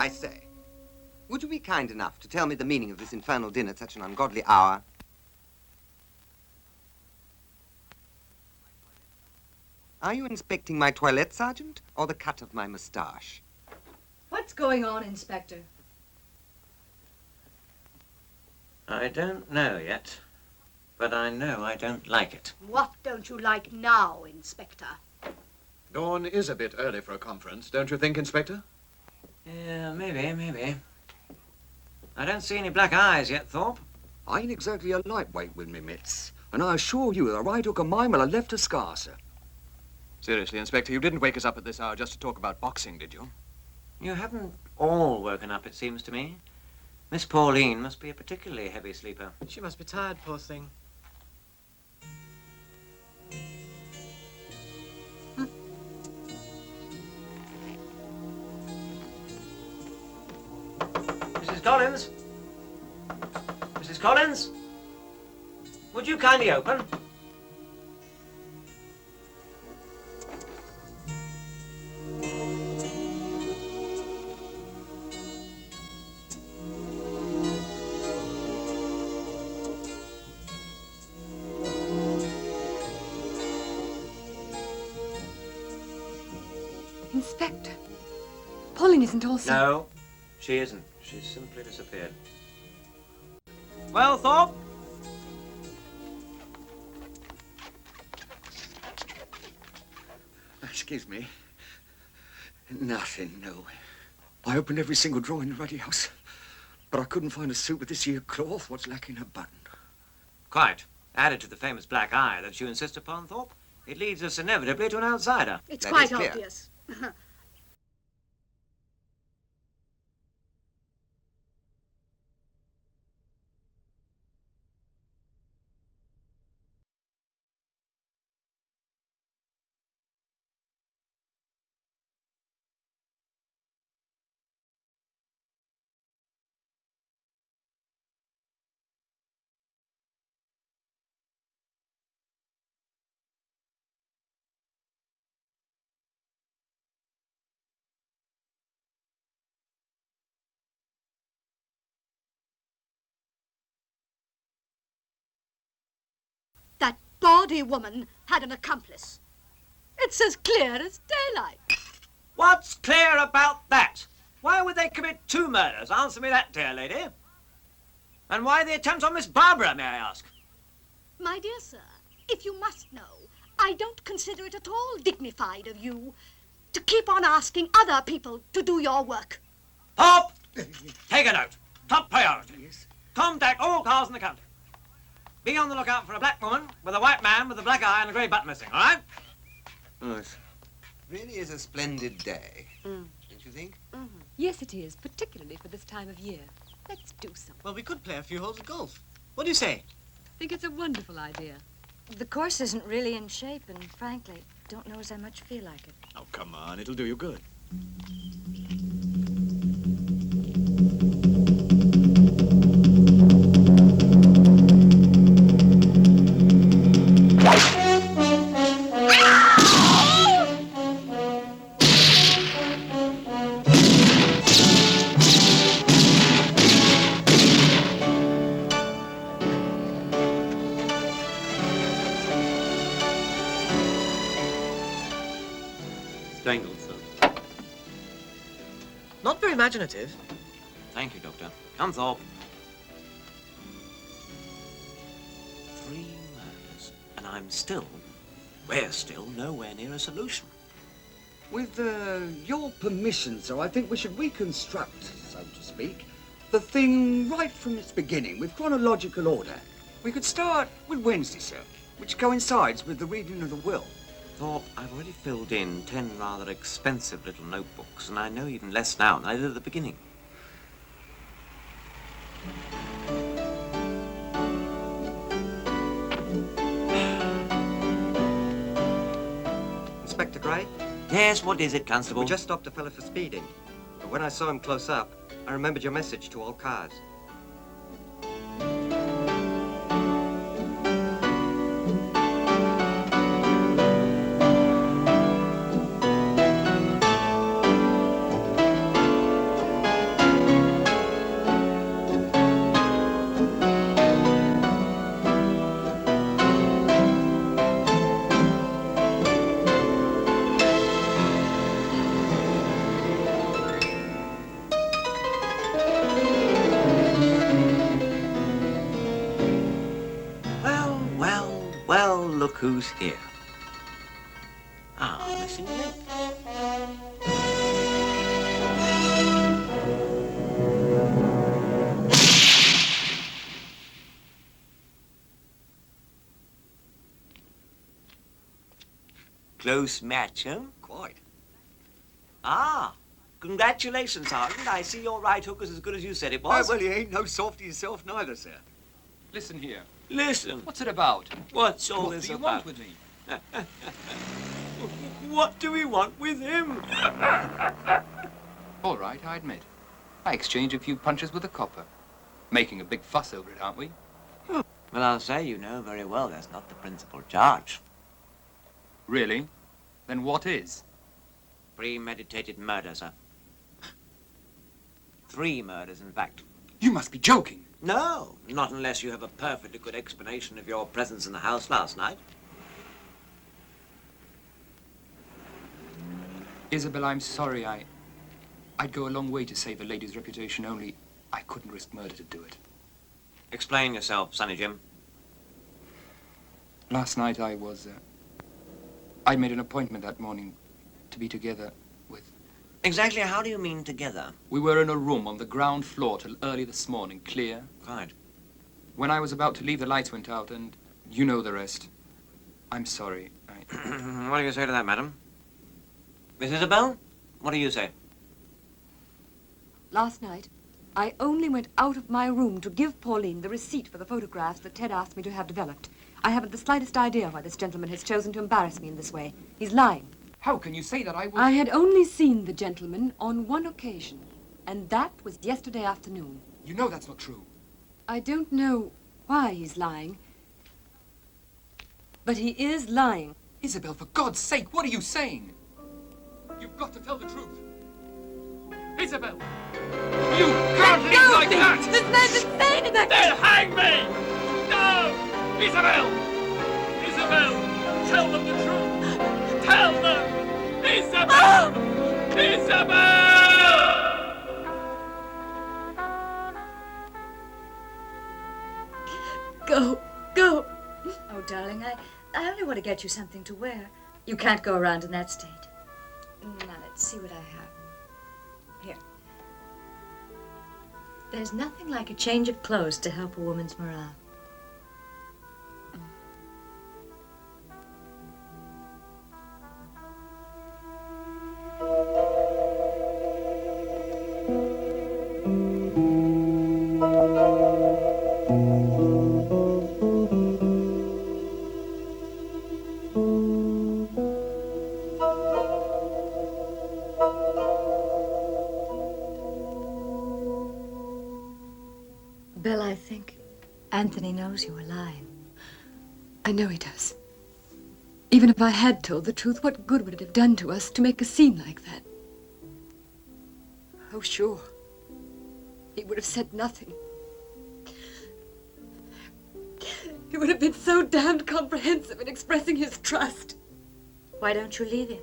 I say, would you be kind enough to tell me the meaning of this infernal din at such an ungodly hour? Are you inspecting my toilette, Sergeant, or the cut of my moustache? What's going on, Inspector? I don't know yet, but I know I don't like it. What don't you like now, Inspector? Dawn is a bit early for a conference, don't you think, Inspector? Yeah, maybe. I don't see any black eyes yet, Thorpe. I ain't exactly a lightweight with me mitts, and I assure you the right hook of mine will have left a scar, sir. Seriously, Inspector, you didn't wake us up at this hour just to talk about boxing, did you? You haven't all woken up, it seems to me. Miss Pauline must be a particularly heavy sleeper. She must be tired, poor thing. Mrs. Collins? Mrs. Collins? Would you kindly open? Inspector, Pauline isn't also... No, she isn't. She's simply disappeared. Well, Thorpe? Excuse me. Nothing, no. I opened every single drawer in the ruddy house, but I couldn't find a suit with this here cloth. What's lacking a button? Quite. Added to the famous black eye that you insist upon, Thorpe, it leads us inevitably to an outsider. It's quite obvious. That bawdy woman had an accomplice. It's as clear as daylight. What's clear about that? Why would they commit 2 murders? Answer me that, dear lady. And why the attempt on Miss Barbara, may I ask? My dear sir, if you must know, I don't consider it at all dignified of you to keep on asking other people to do your work. Thorpe! Take a note. Top priority. Yes. Contact all cars in the country. Be on the lookout for a black woman with a white man with a black eye and a grey button missing, all right? Yes. Really is a splendid day, don't you think? Yes, it is, particularly for this time of year. Let's do something. Well, we could play a few holes of golf. What do you say? I think it's a wonderful idea. The course isn't really in shape, and frankly, don't know as I much feel like it. Oh, come on. It'll do you good. Strangled, sir. Not very imaginative. Thank you, Doctor. Come, Thorpe. 3 murders, and we're still nowhere near a solution. With your permission, sir, I think we should reconstruct, so to speak, the thing right from its beginning, with chronological order. We could start with Wednesday, sir, which coincides with the reading of the will. Thorpe, I've already filled in 10 rather expensive little notebooks, and I know even less now than I did at the beginning. Inspector Gray? Yes, what is it, Constable? We just stopped a fella for speeding. But when I saw him close up, I remembered your message to all cars. who's here. Ah, missing link. Close match, huh? Quite. Ah, congratulations, Sergeant. I see your right hook was as good as you said it was. Well, you ain't no softy yourself neither, sir. Listen here. Listen. What's it about? What's all What this do you about? want with me? What do we want with him? All right, I admit. I exchanged a few punches with a copper. Making a big fuss over it, aren't we? Well, I'll say you know very well that's not the principal charge. Really? Then what is? Premeditated murder, sir. 3 murders, in fact. You must be joking. No, not unless you have a perfectly good explanation of your presence in the house last night. Isabel, I'm sorry. I'd go a long way to save a lady's reputation, only I couldn't risk murder to do it. Explain yourself, Sonny Jim. Last night I made an appointment that morning to be together with... Exactly how do you mean together? We were in a room on the ground floor till early this morning, clear. Quite. When I was about to leave, the lights went out, and you know the rest. I'm sorry. What do you say to that, madam? Miss Isabel, what do you say? Last night, I only went out of my room to give Pauline the receipt for the photographs that Ted asked me to have developed. I haven't the slightest idea why this gentleman has chosen to embarrass me in this way. He's lying. How can you say that? I had only seen the gentleman on one occasion, and that was yesterday afternoon. You know that's not true. I don't know why he's lying, but he is lying. Isabel, for God's sake, what are you saying? You've got to tell the truth. Isabel! You can't leave like that! This man's insane and They'll hang me! No! Isabel! Isabel! Tell them the truth! Tell them! Isabel! Isabel! Go, go. Oh, darling, I only want to get you something to wear. You can't go around in that state. Now, let's see what I have. Here. There's nothing like a change of clothes to help a woman's morale. Bill, I think Anthony knows you were lying. I know he does. Even if I had told the truth, what good would it have done to us to make a scene like that? Oh, sure. He would have said nothing. He would have been so damned comprehensive in expressing his trust. Why don't you leave him?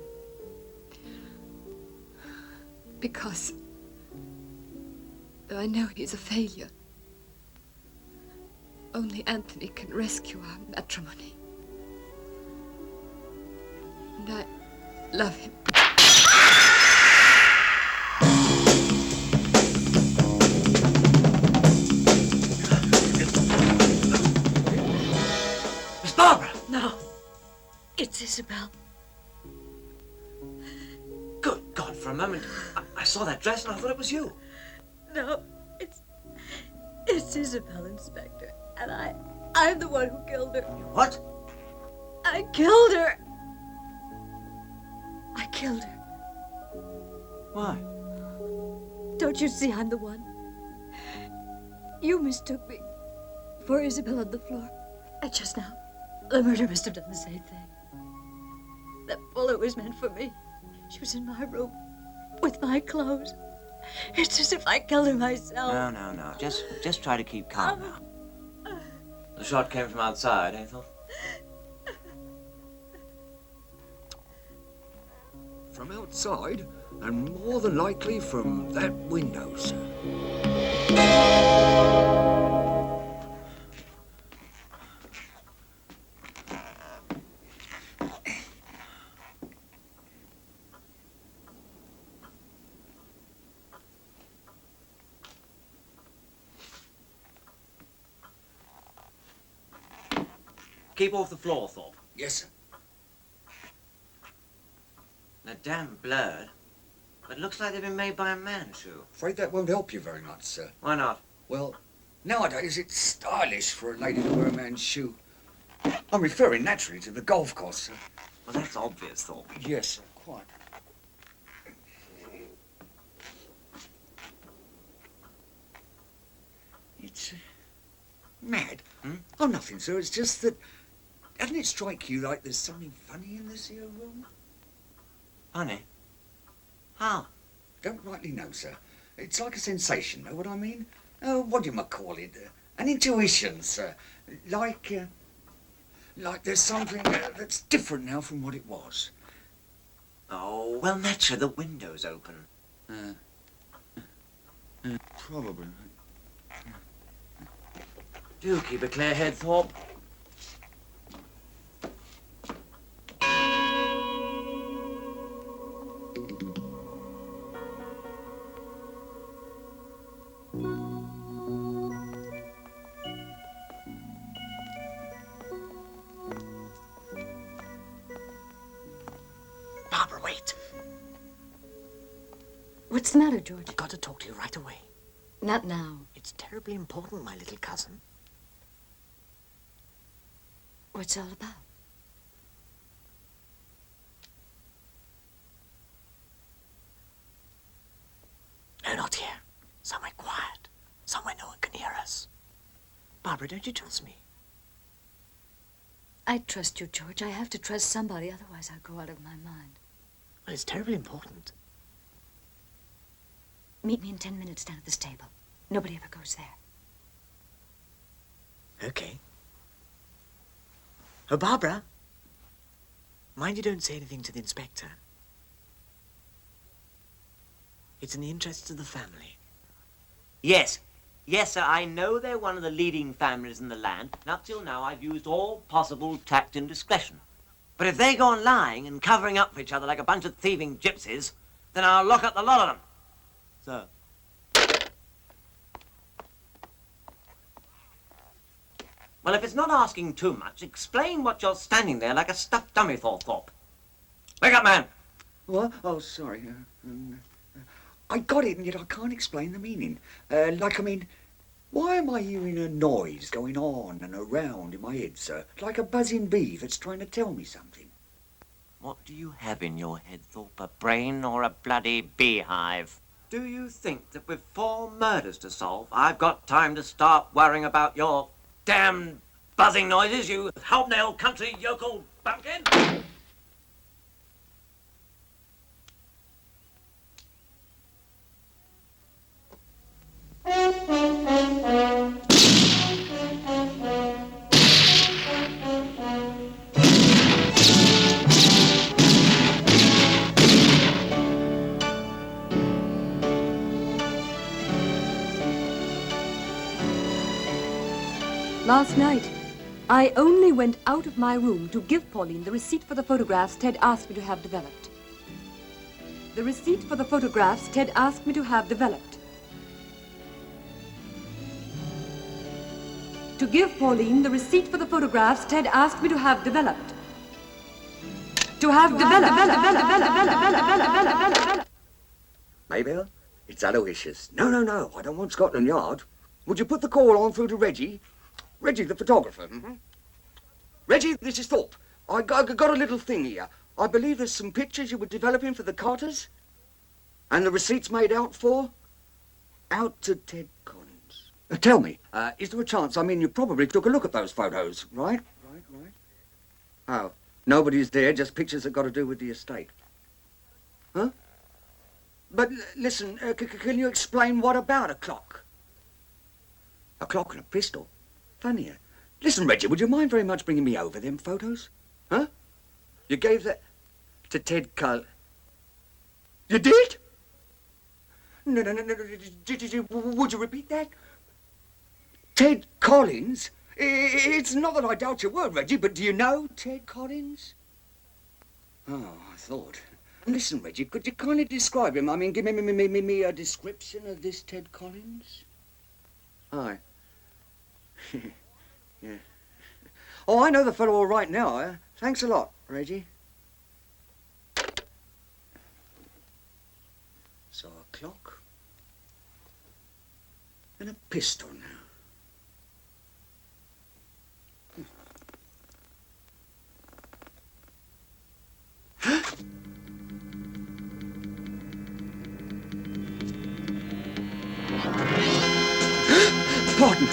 Because, though I know he's a failure, only Anthony can rescue our matrimony. And I love him. Miss Barbara! No. It's Isabel. Good God, for a moment, I saw that dress and I thought it was you. No, it's Isabel, Inspector. And I'm the one who killed her. What? I killed her. I killed her. Why? Don't you see I'm the one? You mistook me for Isabel on the floor. And just now, the murderer must have done the same thing. That bullet was meant for me. She was in my room with my clothes. It's as if I killed her myself. No. Just try to keep calm now. The shot came from outside, Ethel. From outside, and more than likely from that window, sir. Keep off the floor, Thorpe. Yes, sir. They're damn blurred. But it looks like they've been made by a man, too. Afraid that won't help you very much, sir. Why not? Well, nowadays it's stylish for a lady to wear a man's shoe. I'm referring naturally to the golf course, sir. Well, that's obvious, Thorpe. Yes, sir, quite. It's mad. Oh, nothing, sir. It's just that... Doesn't it strike you like there's something funny in this here room? Funny? How? Don't rightly know, sir. It's like a sensation, know what I mean? Oh, what do you call it? An intuition, sir. Like there's something that's different now from what it was. Oh, well, naturally, the window's open. Probably. Do keep a clear head, Thorpe. Barbara, wait. What's the matter, George? I've got to talk to you right away. Not now. It's terribly important, my little cousin. What's it all about? No, not here. Somewhere quiet. Somewhere no one can hear us. Barbara, don't you trust me? I trust you, George. I have to trust somebody, otherwise I'll go out of my mind. Well, it's terribly important. Meet me in 10 minutes down at this table. Nobody ever goes there. Okay. Oh, Barbara. Mind you don't say anything to the inspector. It's in the interests of the family. Yes. Yes, sir, I know they're one of the leading families in the land, and up till now I've used all possible tact and discretion. But if they go on lying and covering up for each other like a bunch of thieving gypsies, then I'll lock up the lot of them. Sir. Well, if it's not asking too much, explain what you're standing there like a stuffed dummy for, Thorpe. Wake up, man! What? Oh, sorry. I got it, and yet I can't explain the meaning. Why am I hearing a noise going on and around in my head, sir? Like a buzzing bee that's trying to tell me something. What do you have in your head, Thorpe? A brain or a bloody beehive? Do you think that with 4 murders to solve, I've got time to start worrying about your damn buzzing noises, you hobnail country yokel bumpkin? Last night, I only went out of my room to give Pauline the receipt for the photographs Ted asked me to have developed. The receipt for the photographs Ted asked me to have developed. To give Pauline the receipt for the photographs Ted asked me to have developed. To have developed. Mabel, it's Aloysius. No, I don't want Scotland Yard. Would you put the call on through to Reggie? Reggie, the photographer. Reggie, this is Thorpe. I got a little thing here. I believe there's some pictures you were developing for the Carters. And the receipt's made out for? Out to Ted Collins. Tell me, is there a chance? You probably took a look at those photos, right? Right. Oh, nobody's there, just pictures that got to do with the estate. Huh? But listen, can you explain what about a clock? A clock and a pistol? Funnier. Listen, Reggie, would you mind very much bringing me over them photos? Huh? You gave that to Ted Collins. You did? No. Would you repeat that? Ted Collins? It's not that I doubt your word, Reggie, but do you know Ted Collins? Oh, I thought. Listen, Reggie, could you kindly describe him? Give me a description of this Ted Collins. Aye. Yeah. Oh, I know the fellow all right now. Thanks a lot, Reggie. So a clock and a pistol now. Pardon.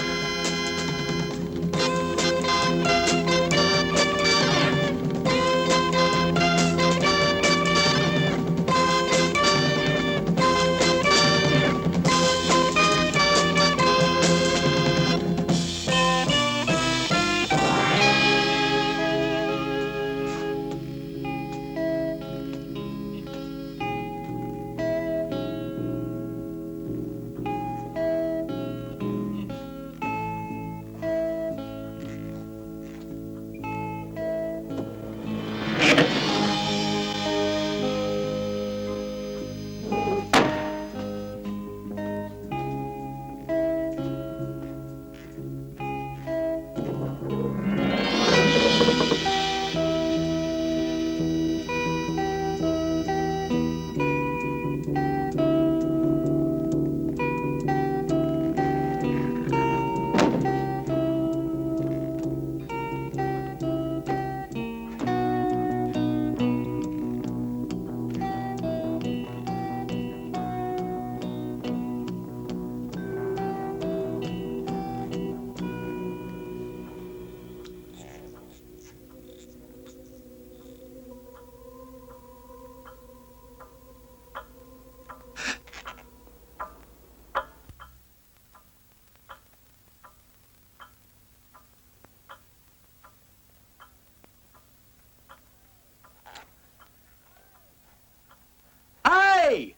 Hey!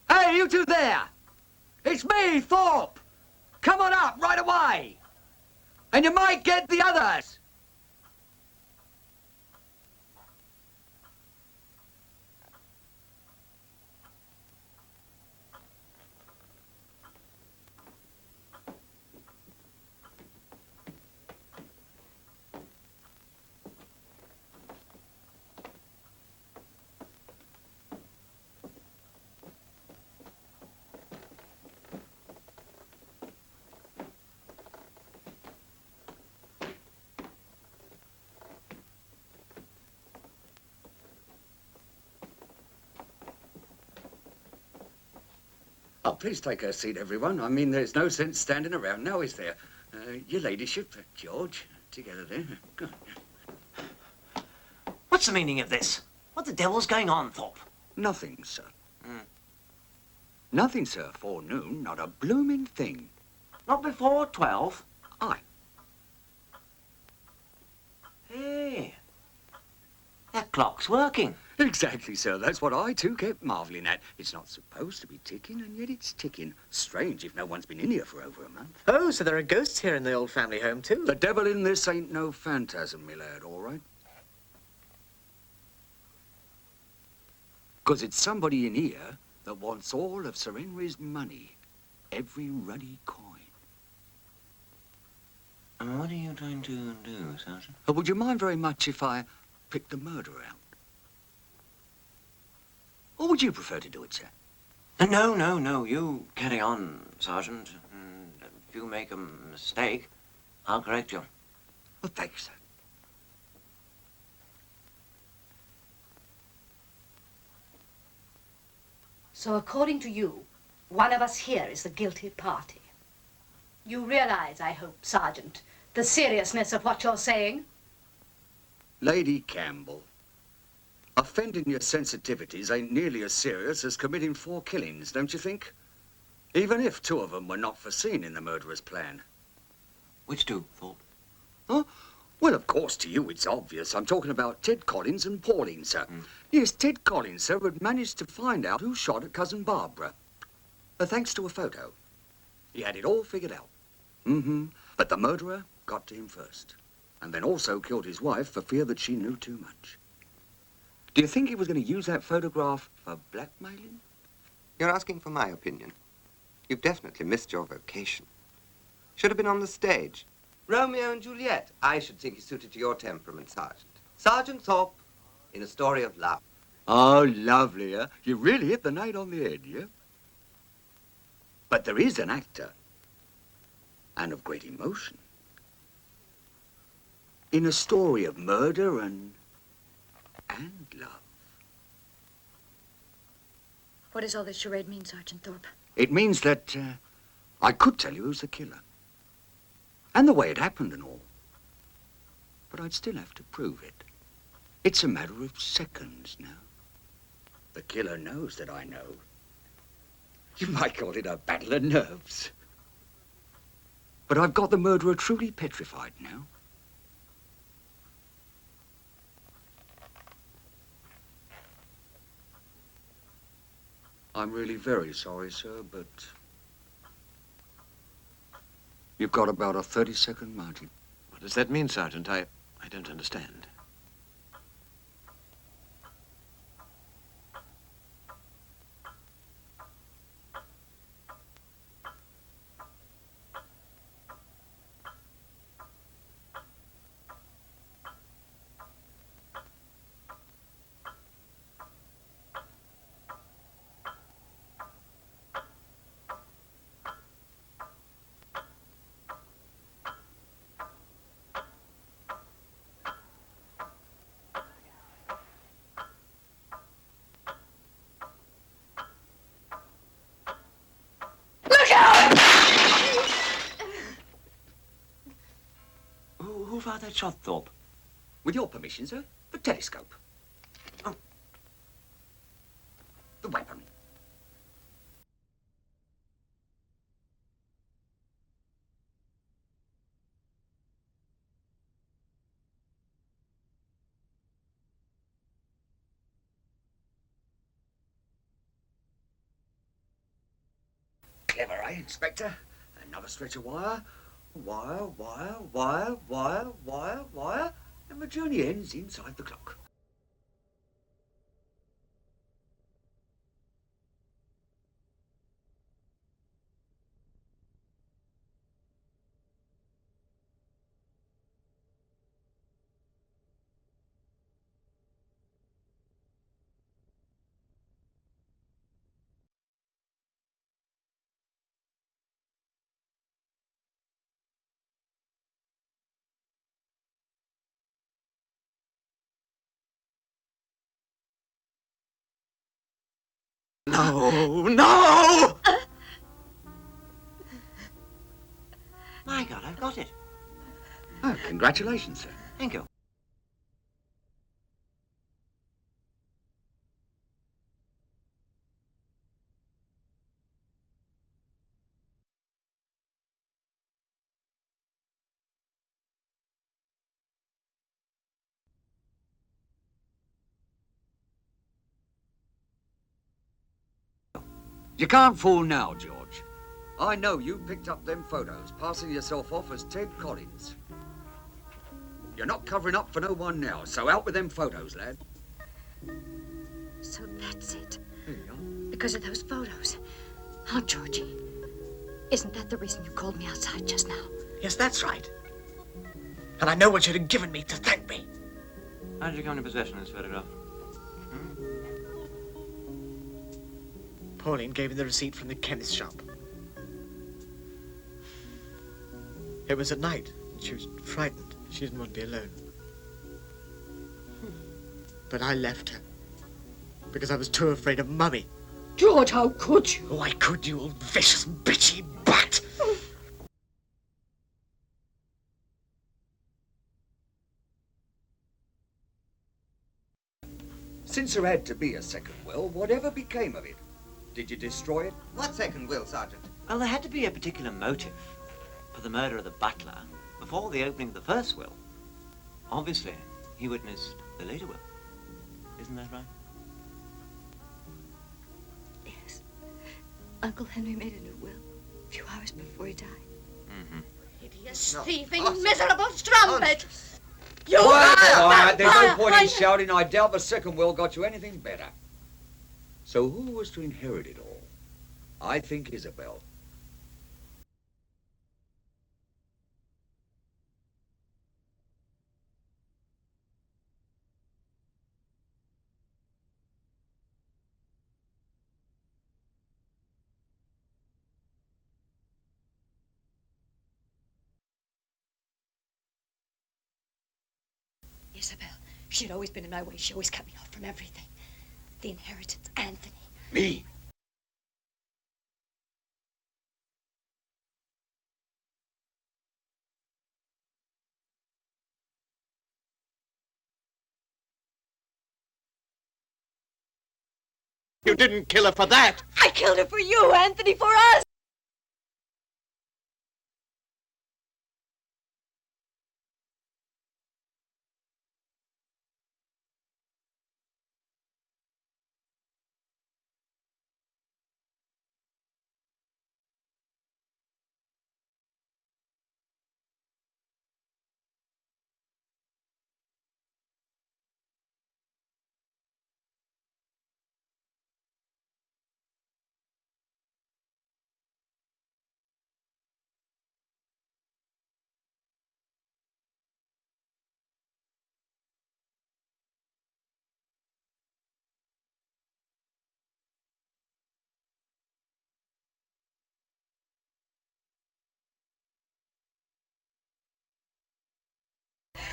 Hey, you two there! It's me, Thorpe! Come on up right away! And you might get the others! Oh, please take a seat, everyone. I mean, there's no sense standing around now, is there? Your ladyship, George, together there. Go on. What's the meaning of this? What the devil's going on, Thorpe? Nothing, sir. Nothing, sir. Forenoon, not a blooming thing. Not before 12? Aye. Hey, that clock's working. Exactly, sir. That's what I, too, kept marvelling at. It's not supposed to be ticking, and yet it's ticking. Strange if no one's been in here for over a month. Oh, so there are ghosts here in the old family home, too? The devil in this ain't no phantasm, me lad, all right? 'Cause it's somebody in here that wants all of Sir Henry's money. Every ruddy coin. And what are you trying to do, Sergeant? Would you mind very much if I picked the murderer out? Or would you prefer to do it, sir? No. You carry on, Sergeant. And if you make a mistake, I'll correct you. Well, thanks, sir. So according to you, one of us here is the guilty party. You realize, I hope, Sergeant, the seriousness of what you're saying? Lady Campbell, offending your sensitivities ain't nearly as serious as committing 4 killings, don't you think? Even if 2 of them were not foreseen in the murderer's plan. Which 2, Thorpe? Huh? Well, of course, to you it's obvious. I'm talking about Ted Collins and Pauline, sir. Yes, Ted Collins, sir, had managed to find out who shot at Cousin Barbara. Thanks to a photo. He had it all figured out. But the murderer got to him first. And then also killed his wife for fear that she knew too much. Do you think he was going to use that photograph for blackmailing? You're asking for my opinion. You've definitely missed your vocation. Should have been on the stage. Romeo and Juliet. I should think is suited to your temperament, Sergeant. Sergeant Thorpe in A Story of Love. Oh, lovely, huh? You really hit the nail on the head, yeah? But there is an actor, and of great emotion, in a story of murder and love. What does all this charade mean, Sergeant Thorpe? It means that I could tell you who's the killer, and the way it happened and all. But I'd still have to prove it. It's a matter of seconds now. The killer knows that I know. You might call it a battle of nerves. But I've got the murderer truly petrified now. I'm really very sorry, sir, but you've got about a 30-second margin. What does that mean, Sergeant? I don't understand. Who fired that shot, Thorpe? With your permission, sir, the telescope. Oh. The weapon. Clever, eh, Inspector? Another stretch of wire. Wire, and my journey ends inside the clock. No, no! My God, I've got it. Oh, congratulations, sir. Thank you. You can't fool now, George. I know you picked up them photos, passing yourself off as Ted Collins. You're not covering up for no one now, so out with them photos, lad. So that's it. Because of those photos. Huh, Georgie? Isn't that the reason you called me outside just now? Yes, that's right. And I know what you'd have given me to thank me. How did you come into possession of this photograph? Pauline gave me the receipt from the chemist shop. It was at night. She was frightened. She didn't want to be alone. But I left her because I was too afraid of Mummy. George, how could you? Oh, I could, you old vicious, bitchy bat! Since there had to be a second will, whatever became of it? Did you destroy it? What second will, Sergeant? Well, there had to be a particular motive for the murder of the butler before the opening of the first will. Obviously, he witnessed the later will. Isn't that right? Yes. Uncle Henry made a new will a few hours before he died. Mm-hmm. Hideous, thieving, miserable strumpet! You Quiet, there's no point in shouting. I doubt the second will got you anything better. So who was to inherit it all? I think Isabel. Isabel. She'd always been in my way. She always cut me off from everything. The inheritance, Anthony. Me? You didn't kill her for that! I killed her for you, Anthony, for us!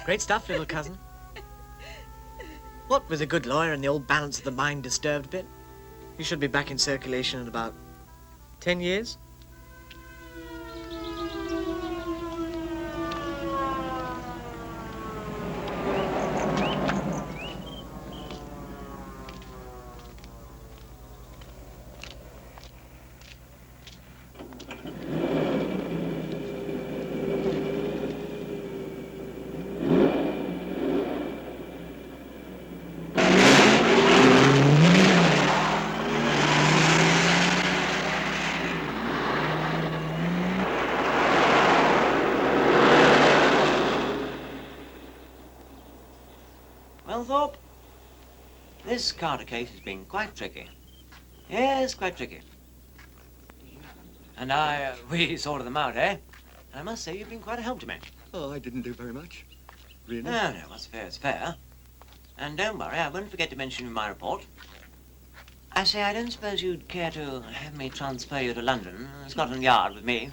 Great stuff, little cousin. What with a good lawyer and the old balance of the mind disturbed a bit, you should be back in circulation in about 10 years. Well, Thorpe, this Carter case has been quite tricky. Yes, quite tricky. And we sorted them out, eh? And I must say you've been quite a help to me. Oh, I didn't do very much. Really? No, what's fair is fair. And don't worry, I won't forget to mention in my report. I say, I don't suppose you'd care to have me transfer you to London, Scotland Yard with me.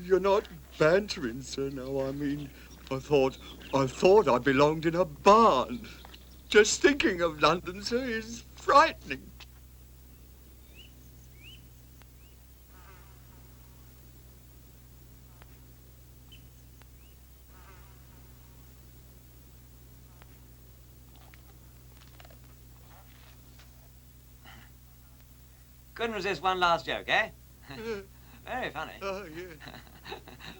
You're not bantering, sir, now. I mean, I thought I belonged in a barn. Just thinking of London, sir, is frightening. Couldn't resist one last joke, eh? Very funny. Oh, yeah.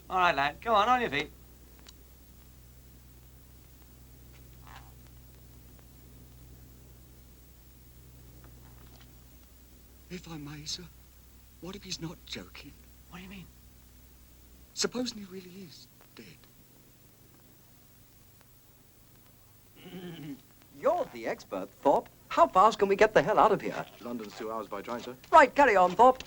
All right, lad, go on your feet. If I may, sir, what if he's not joking? What do you mean? Supposing he really is dead. You're the expert, Thorpe. How fast can we get the hell out of here? London's 2 hours by train, sir. Right, carry on, Thorpe.